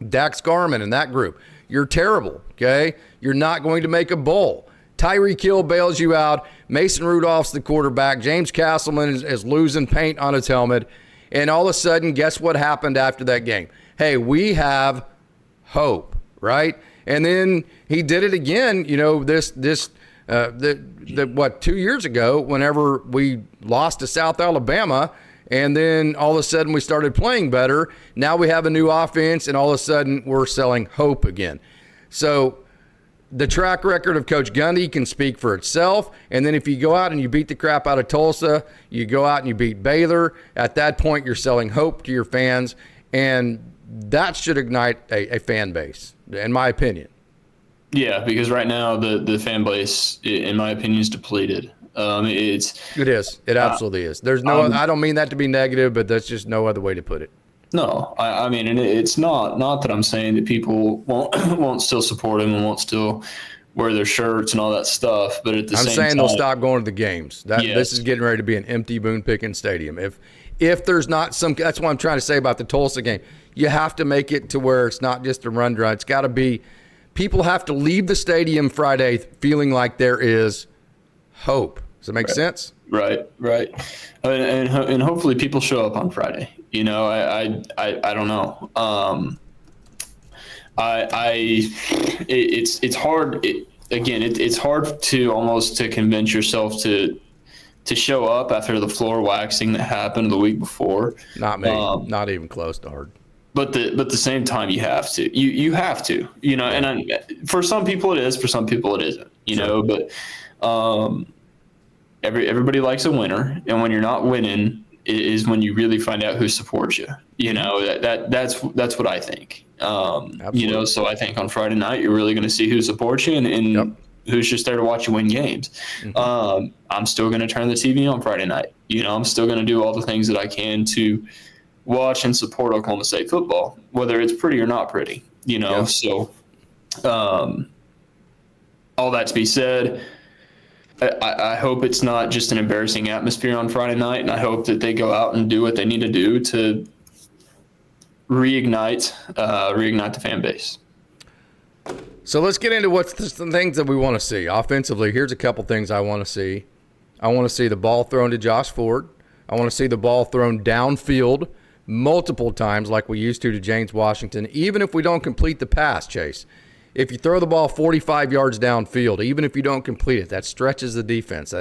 Dax Garman and that group. You're terrible, okay? You're not going to make a bowl. Tyreek Hill bails you out. Mason Rudolph's the quarterback. James Castleman is losing paint on his helmet. And all of a sudden, guess what happened after that game? Hey, we have hope, right? And then he did it again, 2 years ago, whenever we lost to South Alabama, and then all of a sudden we started playing better. Now we have a new offense, and all of a sudden we're selling hope again. So the track record of Coach Gundy can speak for itself. And then if you go out and you beat the crap out of Tulsa, you go out and you beat Baylor, at that point you're selling hope to your fans, and that should ignite a fan base, in my opinion. Yeah, because right now the fan base, in my opinion, is depleted. It is. It absolutely is. There's no. I don't mean that to be negative, but that's just no other way to put it. No, I mean, and it's not that I'm saying that people won't still support him and won't still wear their shirts and all that stuff. But at the same time, I'm saying they'll stop going to the games. This is getting ready to be an empty Boone Pickens Stadium. If there's not some, that's what I'm trying to say about the Tulsa game. You have to make it to where it's not just a run drive. It's got to be. People have to leave the stadium Friday feeling like there is hope. Does that make sense? Right. And hopefully people show up on Friday. You know, I don't know. It's hard. It's hard to almost to convince yourself to show up after the floor waxing that happened the week before. Not me. Not even close to hard. But at the same time, you have to. You have to. You know, and for some people it is. For some people it isn't. You know, but everybody likes a winner, and when you're not winning is when you really find out who supports you. You know, that's what I think. You know, so I think on Friday night you're really going to see who supports you and who's just there to watch you win games. Mm-hmm. I'm still going to turn the TV on Friday night. You know, I'm still going to do all the things that I can to watch and support Oklahoma State football, whether it's pretty or not pretty. You know, so all that to be said, I hope it's not just an embarrassing atmosphere on Friday night, and I hope that they go out and do what they need to do to reignite the fan base. So let's get into what's the things that we want to see. Offensively, here's a couple things I want to see. I want to see the ball thrown to Josh Ford. I want to see the ball thrown downfield multiple times like we used to James Washington, even if we don't complete the pass, Chase. If you throw the ball 45 yards downfield, even if you don't complete it, that stretches the defense.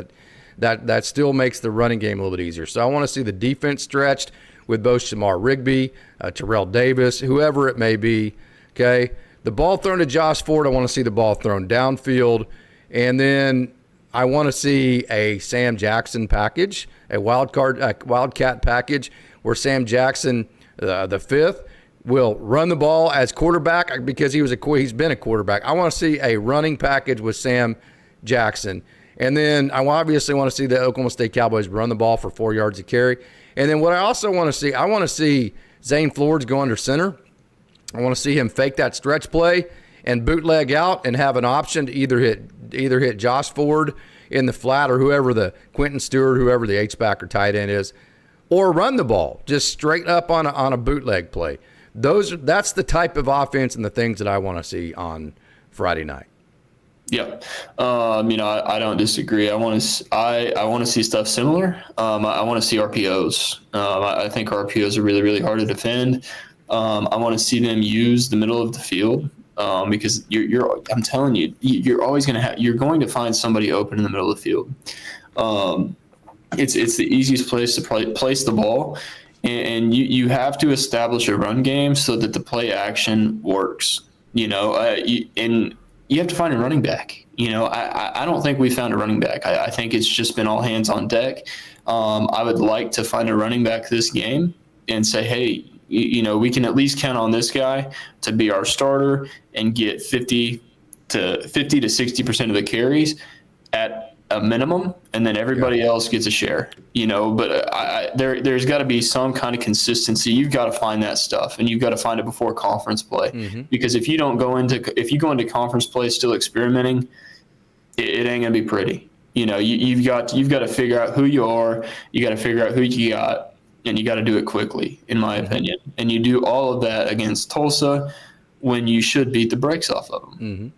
That still makes the running game a little bit easier. So I want to see the defense stretched with both Shamar Rigby, Terrell Davis, whoever it may be. Okay, the ball thrown to Josh Ford, I want to see the ball thrown downfield. And then I want to see a Sam Jackson package, a Wildcat package, where Sam Jackson, the fifth, will run the ball as quarterback because he's been a quarterback. I want to see a running package with Sam Jackson. And then I obviously want to see the Oklahoma State Cowboys run the ball for 4 yards of carry. And then what I also want to see, I want to see Zane Flores go under center. I want to see him fake that stretch play and bootleg out and have an option to either hit Josh Ford in the flat or whoever the Quentin Stewart, whoever the H-back or tight end is, or run the ball just straight up on a bootleg play. That's the type of offense and the things that I want to see on Friday night. Yeah, I don't disagree. I want to see stuff similar. I want to see RPOs. I think RPOs are really, really hard to defend. I want to see them use the middle of the field because I'm telling you, you're always you're going to find somebody open in the middle of the field. It's the easiest place to place the ball. And you have to establish a run game so that the play action works, and you have to find a running back. I don't think we found a running back. I think it's just been all hands on deck. I would like to find a running back this game and say, hey, we can at least count on this guy to be our starter and get 50 to 60% of the carries at a minimum, and then everybody else gets a share, but there's got to be some kind of consistency. You've got to find that stuff, and you've got to find it before conference play, because if you go into conference play still experimenting, it ain't gonna be pretty. You've got to figure out who you are, you got to figure out who you got, and you got to do it quickly, in my opinion. And you do all of that against Tulsa when you should beat the brakes off of them.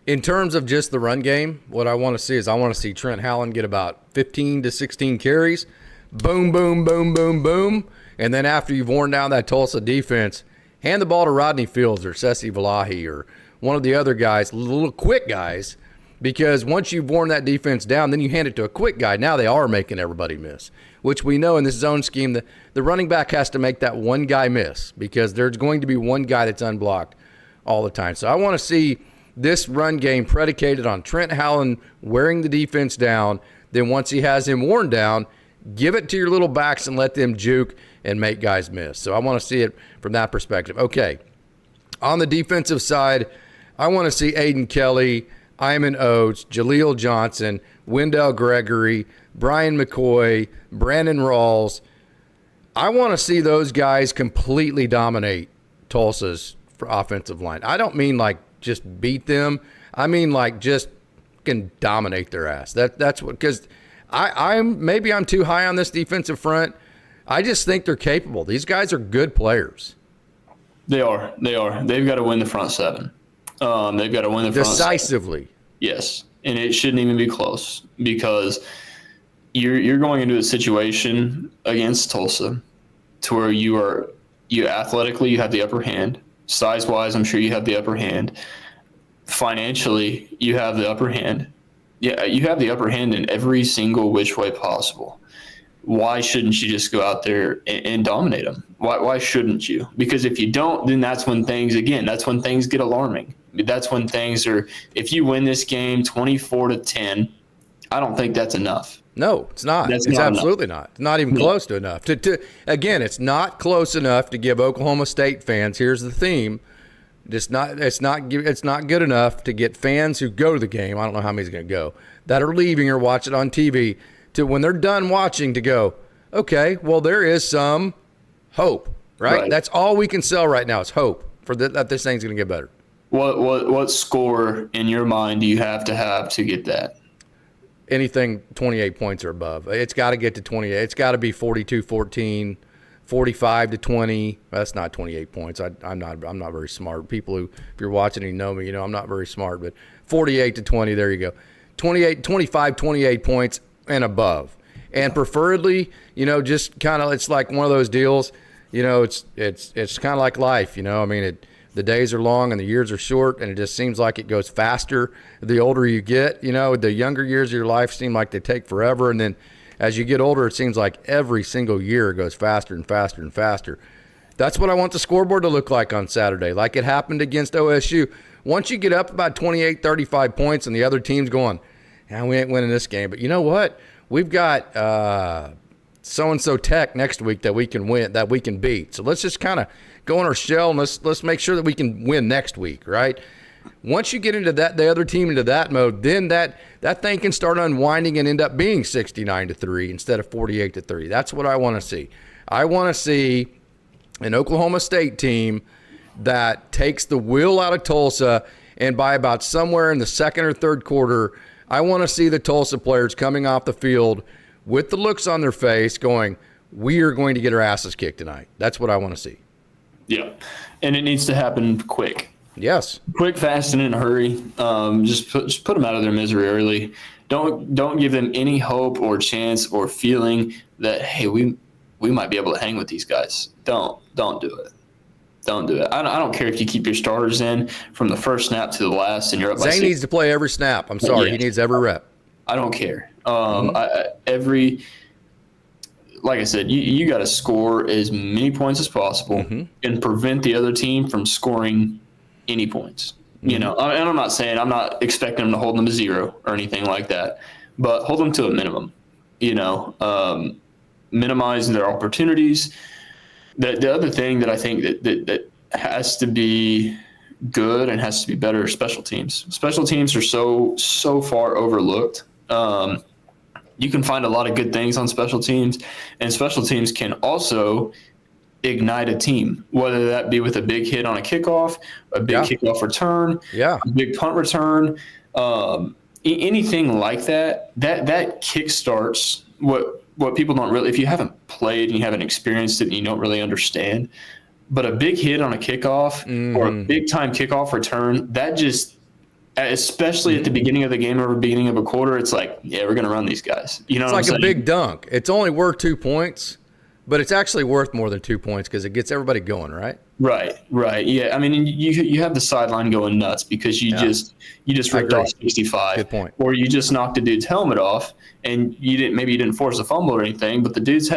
In terms of just the run game, what I want to see is I want to see Trent Howland get about 15 to 16 carries. Boom, boom, boom, boom, boom. And then after you've worn down that Tulsa defense, hand the ball to Rodney Fields or Sesi Valahi or one of the other guys, little quick guys, because once you've worn that defense down, then you hand it to a quick guy. Now they are making everybody miss, which we know in this zone scheme, the running back has to make that one guy miss because there's going to be one guy that's unblocked all the time. So I want to see this run game predicated on Trent Howland wearing the defense down. Then once he has him worn down, give it to your little backs and let them juke and make guys miss. So I want to see it from that perspective. Okay, on the defensive side, I want to see Aiden Kelly, Iman Oates, Jaleel Johnson, Wendell Gregory, Brian McCoy, Brandon Rawls. I want to see those guys completely dominate Tulsa's offensive line. I don't mean like just beat them. I mean like just can dominate their ass. That's what, because maybe I'm too high on this defensive front. I just think they're capable. These guys are good players. They are. They've got to win the front seven. They've got to win the front decisively. Seven. Yes, and it shouldn't even be close because you're going into a situation against Tulsa to where you athletically you have the upper hand. Size-wise, I'm sure you have the upper hand. Financially, you have the upper hand. Yeah, you have the upper hand in every single which way possible. Why shouldn't you just go out there and dominate them? Why shouldn't you? Because if you don't, then that's when things get alarming. That's when things are, if you win this game 24-10, I don't think that's enough. No, it's not. It's absolutely not. It's not even close to enough. Again, it's not close enough to give Oklahoma State fans, here's the theme, it's not good enough to get fans who go to the game, I don't know how many's going to go, that are leaving or watch it on TV, to when they're done watching to go, okay, well, there is some hope, right? That's all we can sell right now is hope for that this thing's going to get better. What score in your mind do you have to get that? Anything 28 points or above. It's got to get to 28. It's got to be 42-14, 45-20. That's not 28 points. I'm not very smart. People who, if you're watching and you know me, you know I'm not very smart. But 48-20, there you go. 25, 28 points and above. And preferably, just kind of, it's like one of those deals, it's kind of like life, I mean, the days are long and the years are short, and it just seems like it goes faster the older you get. The younger years of your life seem like they take forever, and then as you get older, it seems like every single year goes faster and faster and faster. That's what I want the scoreboard to look like on Saturday, like it happened against OSU. Once you get up about 28, 35 points and the other team's going, we ain't winning this game. But you know what? We've got so-and-so Tech next week that we can win, that we can beat. So let's just kind of go in our shell and let's make sure that we can win next week, right? Once you get into that, the other team into that mode, then that thing can start unwinding and end up being 69-3 instead of 48-3. That's what I want to see. I want to see an Oklahoma State team that takes the will out of Tulsa, and by about somewhere in the second or third quarter, I want to see the Tulsa players coming off the field with the looks on their face going, we are going to get our asses kicked tonight. That's what I want to see. Yeah, and it needs to happen quick. Yes. Quick, fast, and in a hurry. Just put them out of their misery early. Don't give them any hope or chance or feeling that, hey, we might be able to hang with these guys. Don't do it. Don't do it. I don't care if you keep your starters in from the first snap to the last and you're up by Zane needs to play every snap. I'm sorry. He needs every rep. I don't care. Like I said, you got to score as many points as possible and prevent the other team from scoring any points. And I'm not saying, I'm not expecting them to hold them to zero or anything like that, but hold them to a minimum, minimize their opportunities. The other thing that I think that has to be good and has to be better are special teams. Special teams are so far overlooked. You can find a lot of good things on special teams, and special teams can also ignite a team, whether that be with a big hit on a kickoff, a big kickoff return, a big punt return, anything like that. That kickstarts what people don't really, if you haven't played and you haven't experienced it and you don't really understand, but a big hit on a kickoff or a big time kickoff return, that just, especially at the beginning of the game or beginning of a quarter, it's like, yeah, we're going to run these guys. You know what I'm saying? It's like a big dunk. It's only worth 2 points, but it's actually worth more than 2 points because it gets everybody going, right? Right. Yeah. I mean, you have the sideline going nuts because you just ripped off 65. Good point. Or you just knocked a dude's helmet off and maybe you didn't force a fumble or anything, but the dude's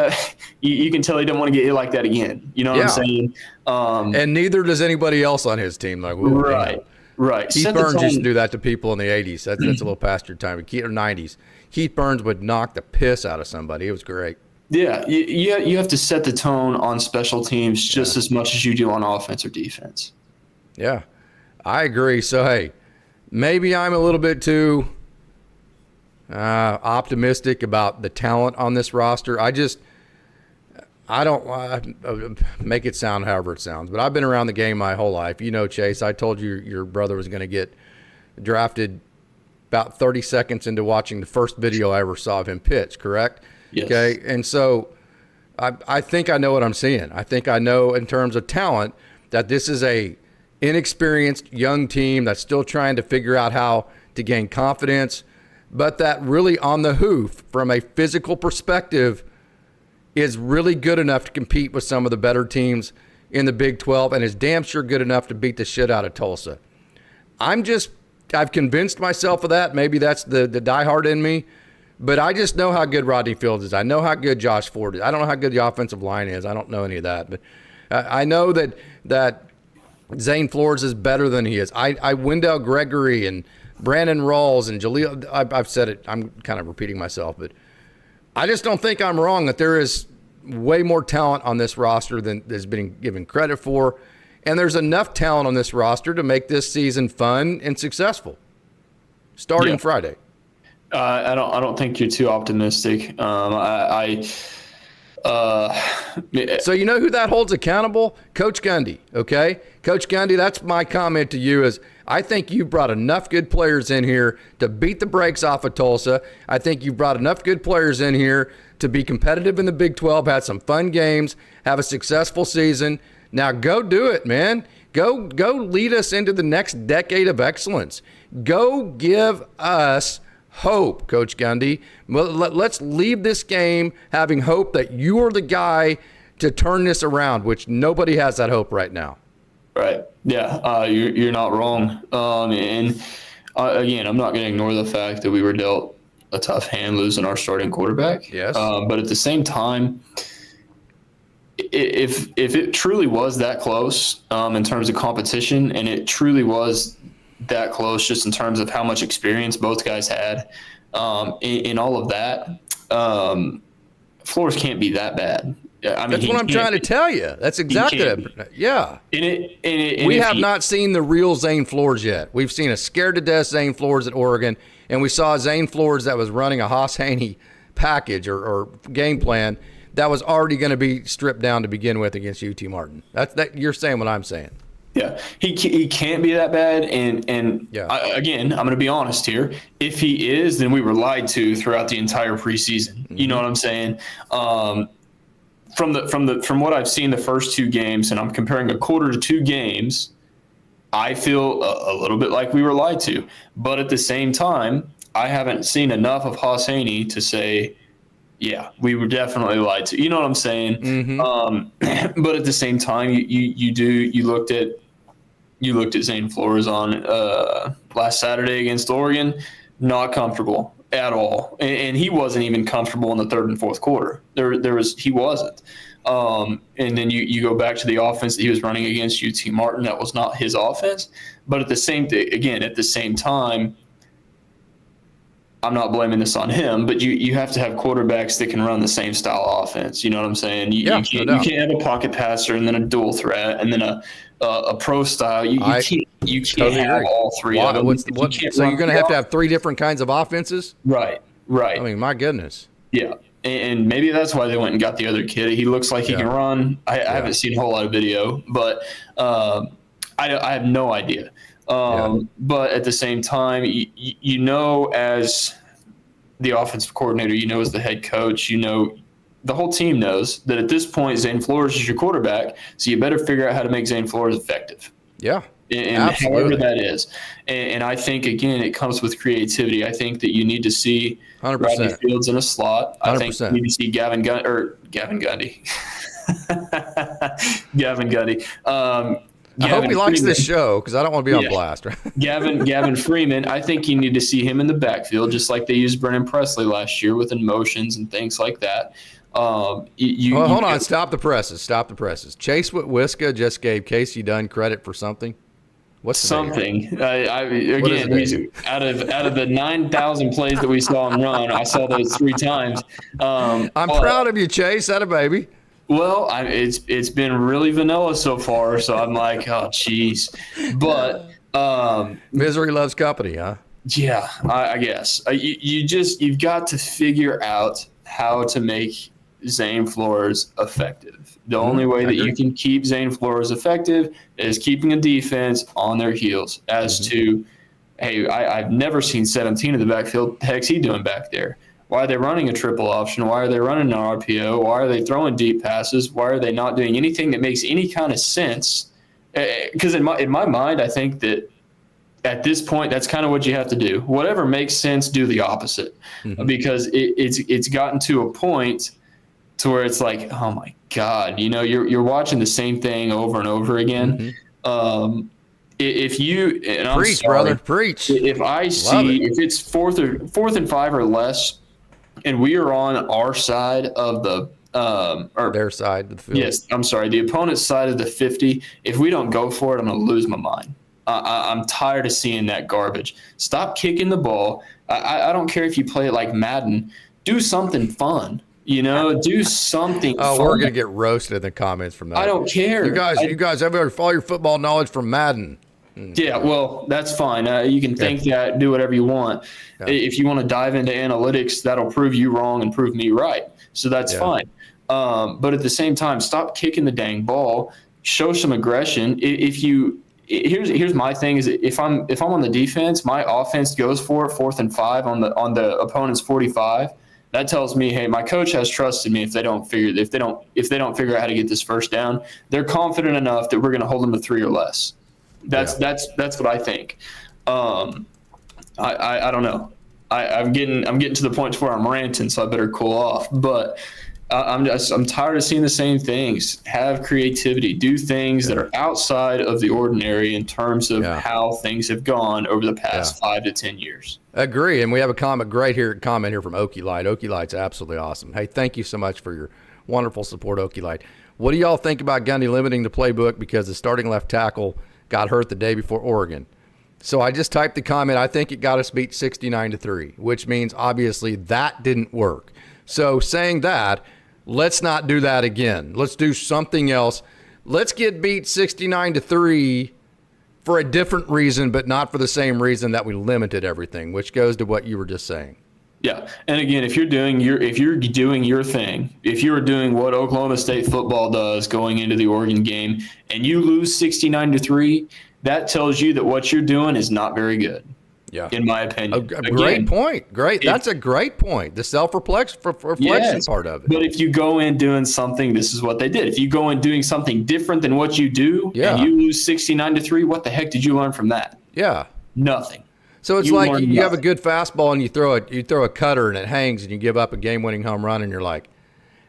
you can tell he didn't want to get hit like that again. You know what I'm saying? And neither does anybody else on his team. Like, right. Right. Keith Burns used to do that to people in the 80s. That's a little past your time. Or 90s. Keith Burns would knock the piss out of somebody. It was great. Yeah, you have to set the tone on special teams just as much as you do on offense or defense. Yeah, I agree. So, hey, maybe I'm a little bit too optimistic about the talent on this roster. I don't make it sound however it sounds, but I've been around the game my whole life. You know, Chase, I told you your brother was going to get drafted about 30 seconds into watching the first video I ever saw of him pitch, correct? Yes. Okay, and so I think I know what I'm seeing. I think I know in terms of talent that this is a inexperienced young team that's still trying to figure out how to gain confidence, but that really on the hoof, from a physical perspective, is really good enough to compete with some of the better teams in the Big 12 and is damn sure good enough to beat the shit out of Tulsa. I've convinced myself of that. Maybe that's the diehard in me. But I just know how good Rodney Fields is. I know how good Josh Ford is. I don't know how good the offensive line is. I don't know any of that. But I know that Zane Flores is better than he is. Wendell Gregory and Brandon Rawls and Jaleel, I've said it. I'm kind of repeating myself. But I just don't think I'm wrong that there is way more talent on this roster than has been given credit for. And there's enough talent on this roster to make this season fun and successful starting Friday. I don't think you're too optimistic. So you know who that holds accountable? Coach Gundy, okay? Coach Gundy, that's my comment to you is I think you brought enough good players in here to beat the brakes off of Tulsa. I think you brought enough good players in here to be competitive in the Big 12, had some fun games, have a successful season. Now go do it, man. Go lead us into the next decade of excellence. Go give us hope, Coach Gundy. Well, let's leave this game having hope that you are the guy to turn this around, which nobody has that hope right now. Right. Yeah, you're not wrong. And again, I'm not going to ignore the fact that we were dealt a tough hand losing our starting quarterback. Yes. But at the same time, if it truly was that close in terms of competition, and it truly was that close just in terms of how much experience both guys had in all of that, Flores can't be that bad. I mean, that's what I'm trying to tell you. That's exactly it. Yeah. We have not seen the real Zane Flores yet. We've seen a scared-to-death Zane Flores at Oregon, and we saw Zane Flores that was running a Haas-Haney package or game plan that was already going to be stripped down to begin with against UT Martin. You're saying what I'm saying. Yeah, he can't be that bad, and yeah. Again, I'm going to be honest here. If he is, then we were lied to throughout the entire preseason. Mm-hmm. You know what I'm saying? From what I've seen the first two games, and I'm comparing a quarter to two games, I feel a little bit like we were lied to. But at the same time, I haven't seen enough of Haas-Haney to say, yeah, we were definitely lied to. You know what I'm saying? Mm-hmm. But at the same time, you looked at Zane Flores on last Saturday against Oregon, not comfortable at all, and he wasn't even comfortable in the third and fourth quarter. He wasn't. And then you go back to the offense that he was running against UT Martin. That was not his offense. But at the same time, I'm not blaming this on him, but you have to have quarterbacks that can run the same style of offense. You know what I'm saying? You can't have a pocket passer and then a dual threat and then a pro style. You can't totally have all three of them. So you're going to have three different kinds of offenses? Right. I mean, my goodness. Yeah. And maybe that's why they went and got the other kid. He looks like he can run. I haven't seen a whole lot of video, but I have no idea. But at the same time, you know, as the offensive coordinator, you know, as the head coach, you know, the whole team knows that at this point, Zane Flores is your quarterback. So you better figure out how to make Zane Flores effective. Yeah. And however that is. And I think, again, it comes with creativity. I think that you need to see 100%. Rodney Fields in a slot. 100%. I think you need to see Gavin Gundy. Gavin Gundy. I hope he likes this show because I don't want to be on blast. Right? Gavin Freeman, I think you need to see him in the backfield just like they used Brennan Presley last year with motions and things like that. Hold on. Stop the presses. Chase Whitwiska just gave Casey Dunn credit for something. What's something? Again, he's out of the 9,000 plays that we saw him run, I saw those 3 times. I'm proud of you, Chase. That a baby. Well, it's been really vanilla so far, so I'm like, oh, jeez. But misery loves company, huh? Yeah, I guess you've got to figure out how to make Zane Flores effective. The only way that you can keep Zane Flores effective is keeping a defense on their heels. As to, hey, I've never seen 17 in the backfield. The heck's he doing back there? Why are they running a triple option? Why are they running an RPO? Why are they throwing deep passes? Why are they not doing anything that makes any kind of sense? Because in my mind, I think that at this point, that's kind of what you have to do. Whatever makes sense, do the opposite. Because it's gotten to a point to where it's like, oh my God, you're watching the same thing over and over again. If you and I'm preach, sorry, brother, preach. If I see if it's fourth and 5 or less, and we are on our side of the or their side of the field. Yes, I'm sorry, the opponent's side of the 50. If we don't go for it, I'm going to lose my mind. I'm tired of seeing that garbage. Stop kicking the ball. I don't care if you play it like Madden. Do something fun. Do something fun. We're going to get roasted in the comments from that. I don't care. You guys ever follow your football knowledge from Madden? Yeah, well, that's fine. You can think that, do whatever you want. Yeah. If you want to dive into analytics, that'll prove you wrong and prove me right. So that's fine. But at the same time, stop kicking the dang ball. Show some aggression. Here's my thing is if I'm on the defense, my offense goes for it 4th and 5 on the opponent's 45. That tells me, hey, my coach has trust in me. If they don't figure out how to get this first down, they're confident enough that we're going to hold them to 3 or less. That's what I think. I don't know. I'm getting to the point where I'm ranting, so I better cool off. But I'm tired of seeing the same things. Have creativity. Do things that are outside of the ordinary in terms of how things have gone over the past 5 to 10 years. Agree. And we have a comment here from Okie Light. Okie Light's absolutely awesome. Hey, thank you so much for your wonderful support, Okie Light. What do y'all think about Gundy limiting the playbook because the starting left tackle got hurt the day before Oregon? So I just typed the comment. I think it got us beat 69-3, which means obviously that didn't work. So saying that, let's not do that again. Let's do something else. Let's get beat 69-3 for a different reason, but not for the same reason that we limited everything, which goes to what you were just saying. Yeah, and again, if you're doing your thing, if you're doing what Oklahoma State football does going into the Oregon game, and you lose 69-3, that tells you that what you're doing is not very good. Yeah, in my opinion. Great point. Great. That's a great point. The self-reflection part of it. But if you go in doing something, this is what they did. If you go in doing something different than what you do, and you lose 69-3, what the heck did you learn from that? Yeah. Nothing. So it's like you have a good fastball and you throw a cutter and it hangs and you give up a game-winning home run and you're like,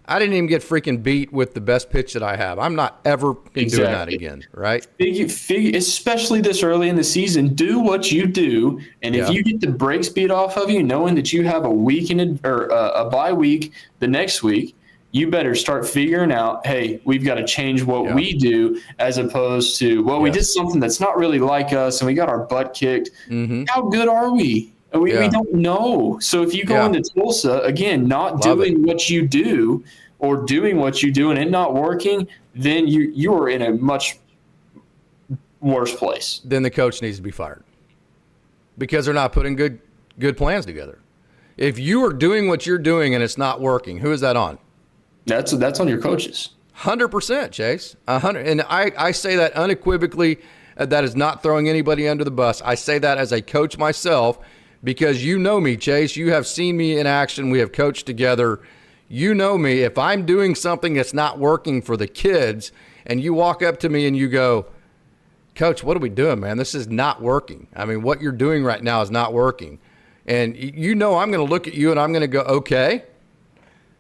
I didn't even get freaking beat with the best pitch that I have. I'm not ever doing that again, right? Especially this early in the season, do what you do, and if you get the brakes beat off of you, knowing that you have a bye week the next week, you better start figuring out, hey, we've got to change what we do as opposed to, we did something that's not really like us and we got our butt kicked. How good are we? We don't know. So if you go into Tulsa, again, not doing what you do or doing what you do and it not working, then you are in a much worse place. Then the coach needs to be fired because they're not putting good plans together. If you are doing what you're doing and it's not working, who is that on? That's on your coaches. 100%, Chase. 100. And I say that unequivocally. That is not throwing anybody under the bus. I say that as a coach myself. Because you know me, Chase. You have seen me in action. We have coached together. You know me. If I'm doing something that's not working for the kids and you walk up to me and you go, Coach, what are we doing, man? This is not working. I mean, what you're doing right now is not working. And you know I'm going to look at you and I'm going to go, okay,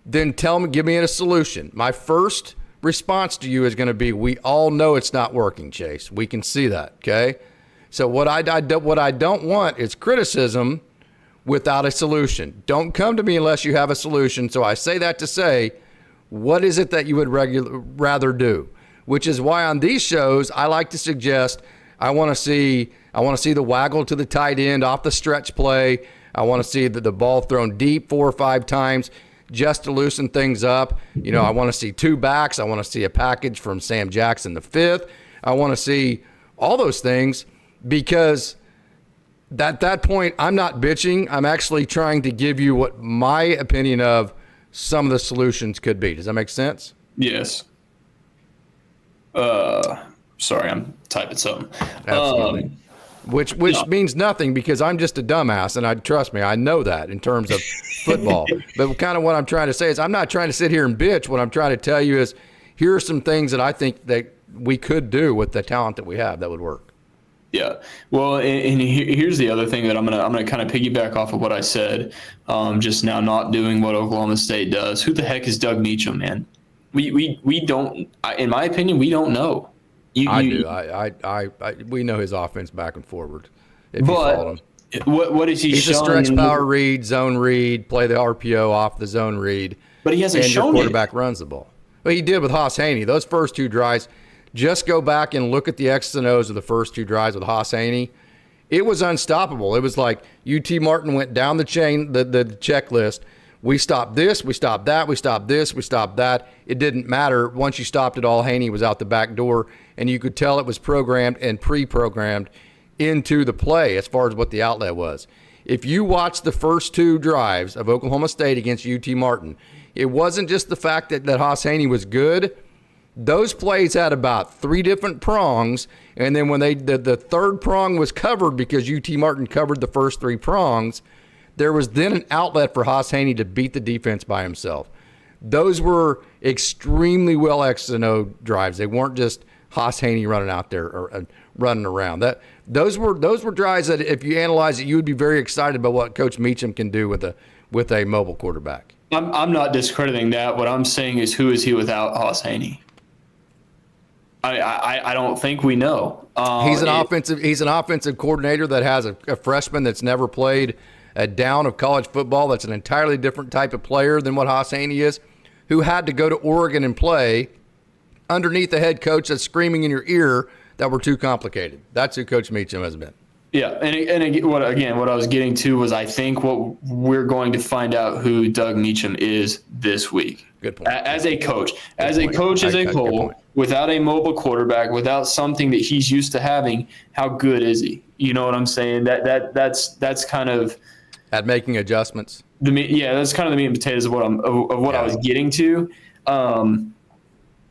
then give me a solution. My first response to you is going to be, we all know it's not working, Chase. We can see that, okay? So what I don't want is criticism without a solution. Don't come to me unless you have a solution. So I say that to say, what is it that you would rather do? Which is why on these shows, I like to suggest I want to see the waggle to the tight end off the stretch play. I want to see the ball thrown deep 4 or 5 times just to loosen things up. I want to see 2 backs. I want to see a package from Sam Jackson the fifth. I want to see all those things, because at that point, I'm not bitching. I'm actually trying to give you what my opinion of some of the solutions could be. Does that make sense? Yes. Sorry, I'm typing something. Absolutely. Which means nothing, because I'm just a dumbass, and trust me, I know that in terms of football. But kind of what I'm trying to say is, I'm not trying to sit here and bitch. What I'm trying to tell you is, here are some things that I think that we could do with the talent that we have that would work. Yeah. Well, and here's the other thing that I'm gonna kind of piggyback off of what I said just now. Not doing what Oklahoma State does. Who the heck is Doug Meacham, man? We don't. In my opinion, we don't know. I do. We know his offense back and forward. If you follow him. What is he? He's a stretch power read, zone read, play the RPO off the zone read. But he hasn't shown it. And your quarterback runs the ball. But he did with Haas Haney. Those first 2 drives. Just go back and look at the X's and O's of the first 2 drives with Haas Haney. It was unstoppable. It was like UT Martin went down the chain, the checklist. We stopped this, we stopped that, we stopped this, we stopped that. It didn't matter. Once you stopped it all, Haney was out the back door, and you could tell it was programmed and pre-programmed into the play as far as what the outlet was. If you watch the first 2 drives of Oklahoma State against UT Martin, it wasn't just the fact that Haas Haney was good. Those plays had about 3 different prongs, and then when the third prong was covered because UT Martin covered the first 3 prongs, there was then an outlet for Haas Haney to beat the defense by himself. Those were extremely well X and O drives. They weren't just Haas Haney running out there or running around. Those were drives that, if you analyze it, you would be very excited about what Coach Meacham can do with a mobile quarterback. I'm not discrediting that. What I'm saying is, who is he without Haas Haney? I don't think we know. He's an offensive coordinator that has a freshman that's never played a down of college football. That's an entirely different type of player than what Haas Haney is, who had to go to Oregon and play underneath a head coach that's screaming in your ear that we're too complicated. That's who Coach Meacham has been. Yeah, and what I was getting to was, I think what we're going to find out who Doug Meacham is this week. Good point. As a coach, as a whole, without a mobile quarterback, without something that he's used to having, how good is he? You know what I'm saying? That's kind of at making adjustments. That's kind of the meat and potatoes of what I was getting to.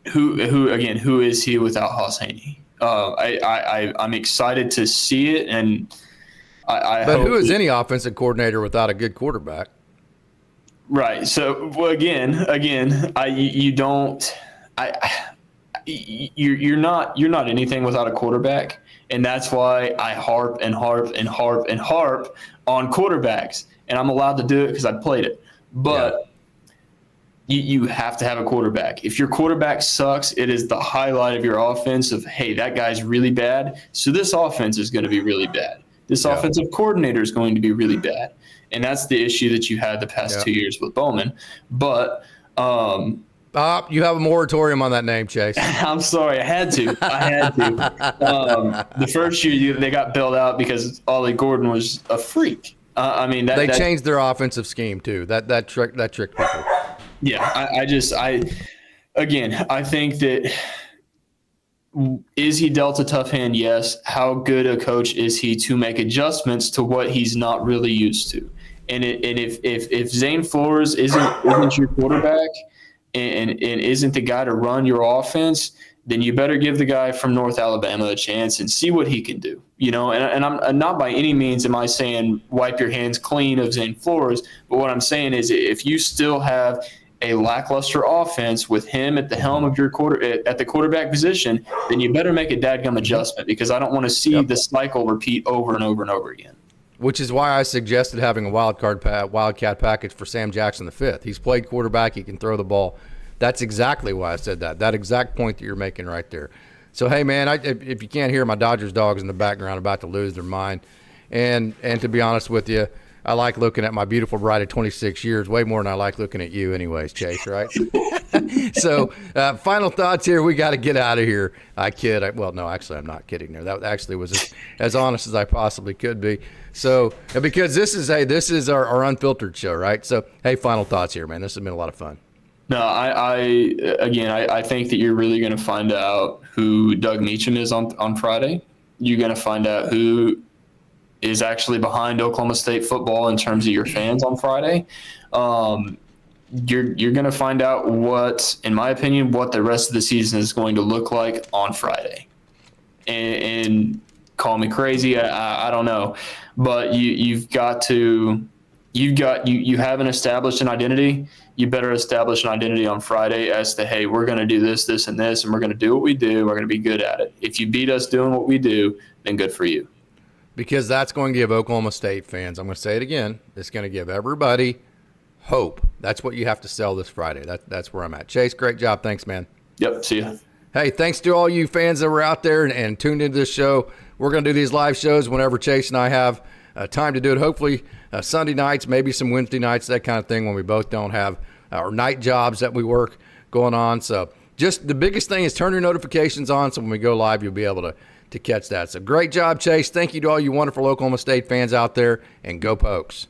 Who is he without Haas Haney? I'm excited to see it, and But who is any offensive coordinator without a good quarterback? Right. So, well, you're not anything without a quarterback, and that's why I harp on quarterbacks, and I'm allowed to do it because I played it. But you have to have a quarterback. If your quarterback sucks, it is the highlight of your offense of, hey, that guy's really bad, so this offense is going to be really bad. This offensive coordinator is going to be really bad. And that's the issue that you had the past 2 years with Bowman. But you have a moratorium on that name, Chase. I'm sorry, I had to. The first year they got bailed out because Ollie Gordon was a freak. They changed their offensive scheme too. That tricked people. Yeah, I think that, is he dealt a tough hand? Yes. How good a coach is he to make adjustments to what he's not really used to? And if Zane Flores isn't your quarterback and isn't the guy to run your offense, then you better give the guy from North Alabama a chance and see what he can do. You know, and I'm not by any means am I saying wipe your hands clean of Zane Flores, but what I'm saying is, if you still have a lackluster offense with him at the helm of your at the quarterback position, then you better make a dadgum adjustment, because I don't want to see the cycle repeat over and over and over again. Which is why I suggested having a wildcat package for Sam Jackson the fifth. He's played quarterback. He can throw the ball. That's exactly why I said that. That exact point that you're making right there. So, hey, man, if you can't hear, my Dodgers dogs in the background about to lose their mind. And to be honest with you, I like looking at my beautiful bride of 26 years way more than I like looking at you anyways, Chase, right? So, final thoughts here. We got to get out of here. I kid. Well, no, actually, I'm not kidding there. That actually was as honest as I possibly could be. So, because this is our unfiltered show, right? So, hey, final thoughts here, man. This has been a lot of fun. No, I think that you're really going to find out who Doug Meacham is on Friday. You're going to find out who is actually behind Oklahoma State football in terms of your fans on Friday. You're going to find out what, in my opinion, what the rest of the season is going to look like on Friday. And call me crazy, I don't know, but you haven't established an identity. You better establish an identity on Friday as to, hey, we're going to do this, this, and this, and we're going to do what we do. We're going to be good at it. If you beat us doing what we do, then good for you. Because that's going to give Oklahoma State fans, I'm going to say it again, it's going to give everybody hope. That's what you have to sell this Friday. That's where I'm at. Chase, great job. Thanks, man. Yep, see ya. Hey, thanks to all you fans that were out there and tuned into this show. We're going to do these live shows whenever Chase and I have time to do it. Hopefully Sunday nights, maybe some Wednesday nights, that kind of thing, when we both don't have our night jobs that we work going on. So just the biggest thing is turn your notifications on so when we go live, you'll be able to catch that. So great job, Chase. Thank you to all you wonderful Oklahoma State fans out there, and go Pokes.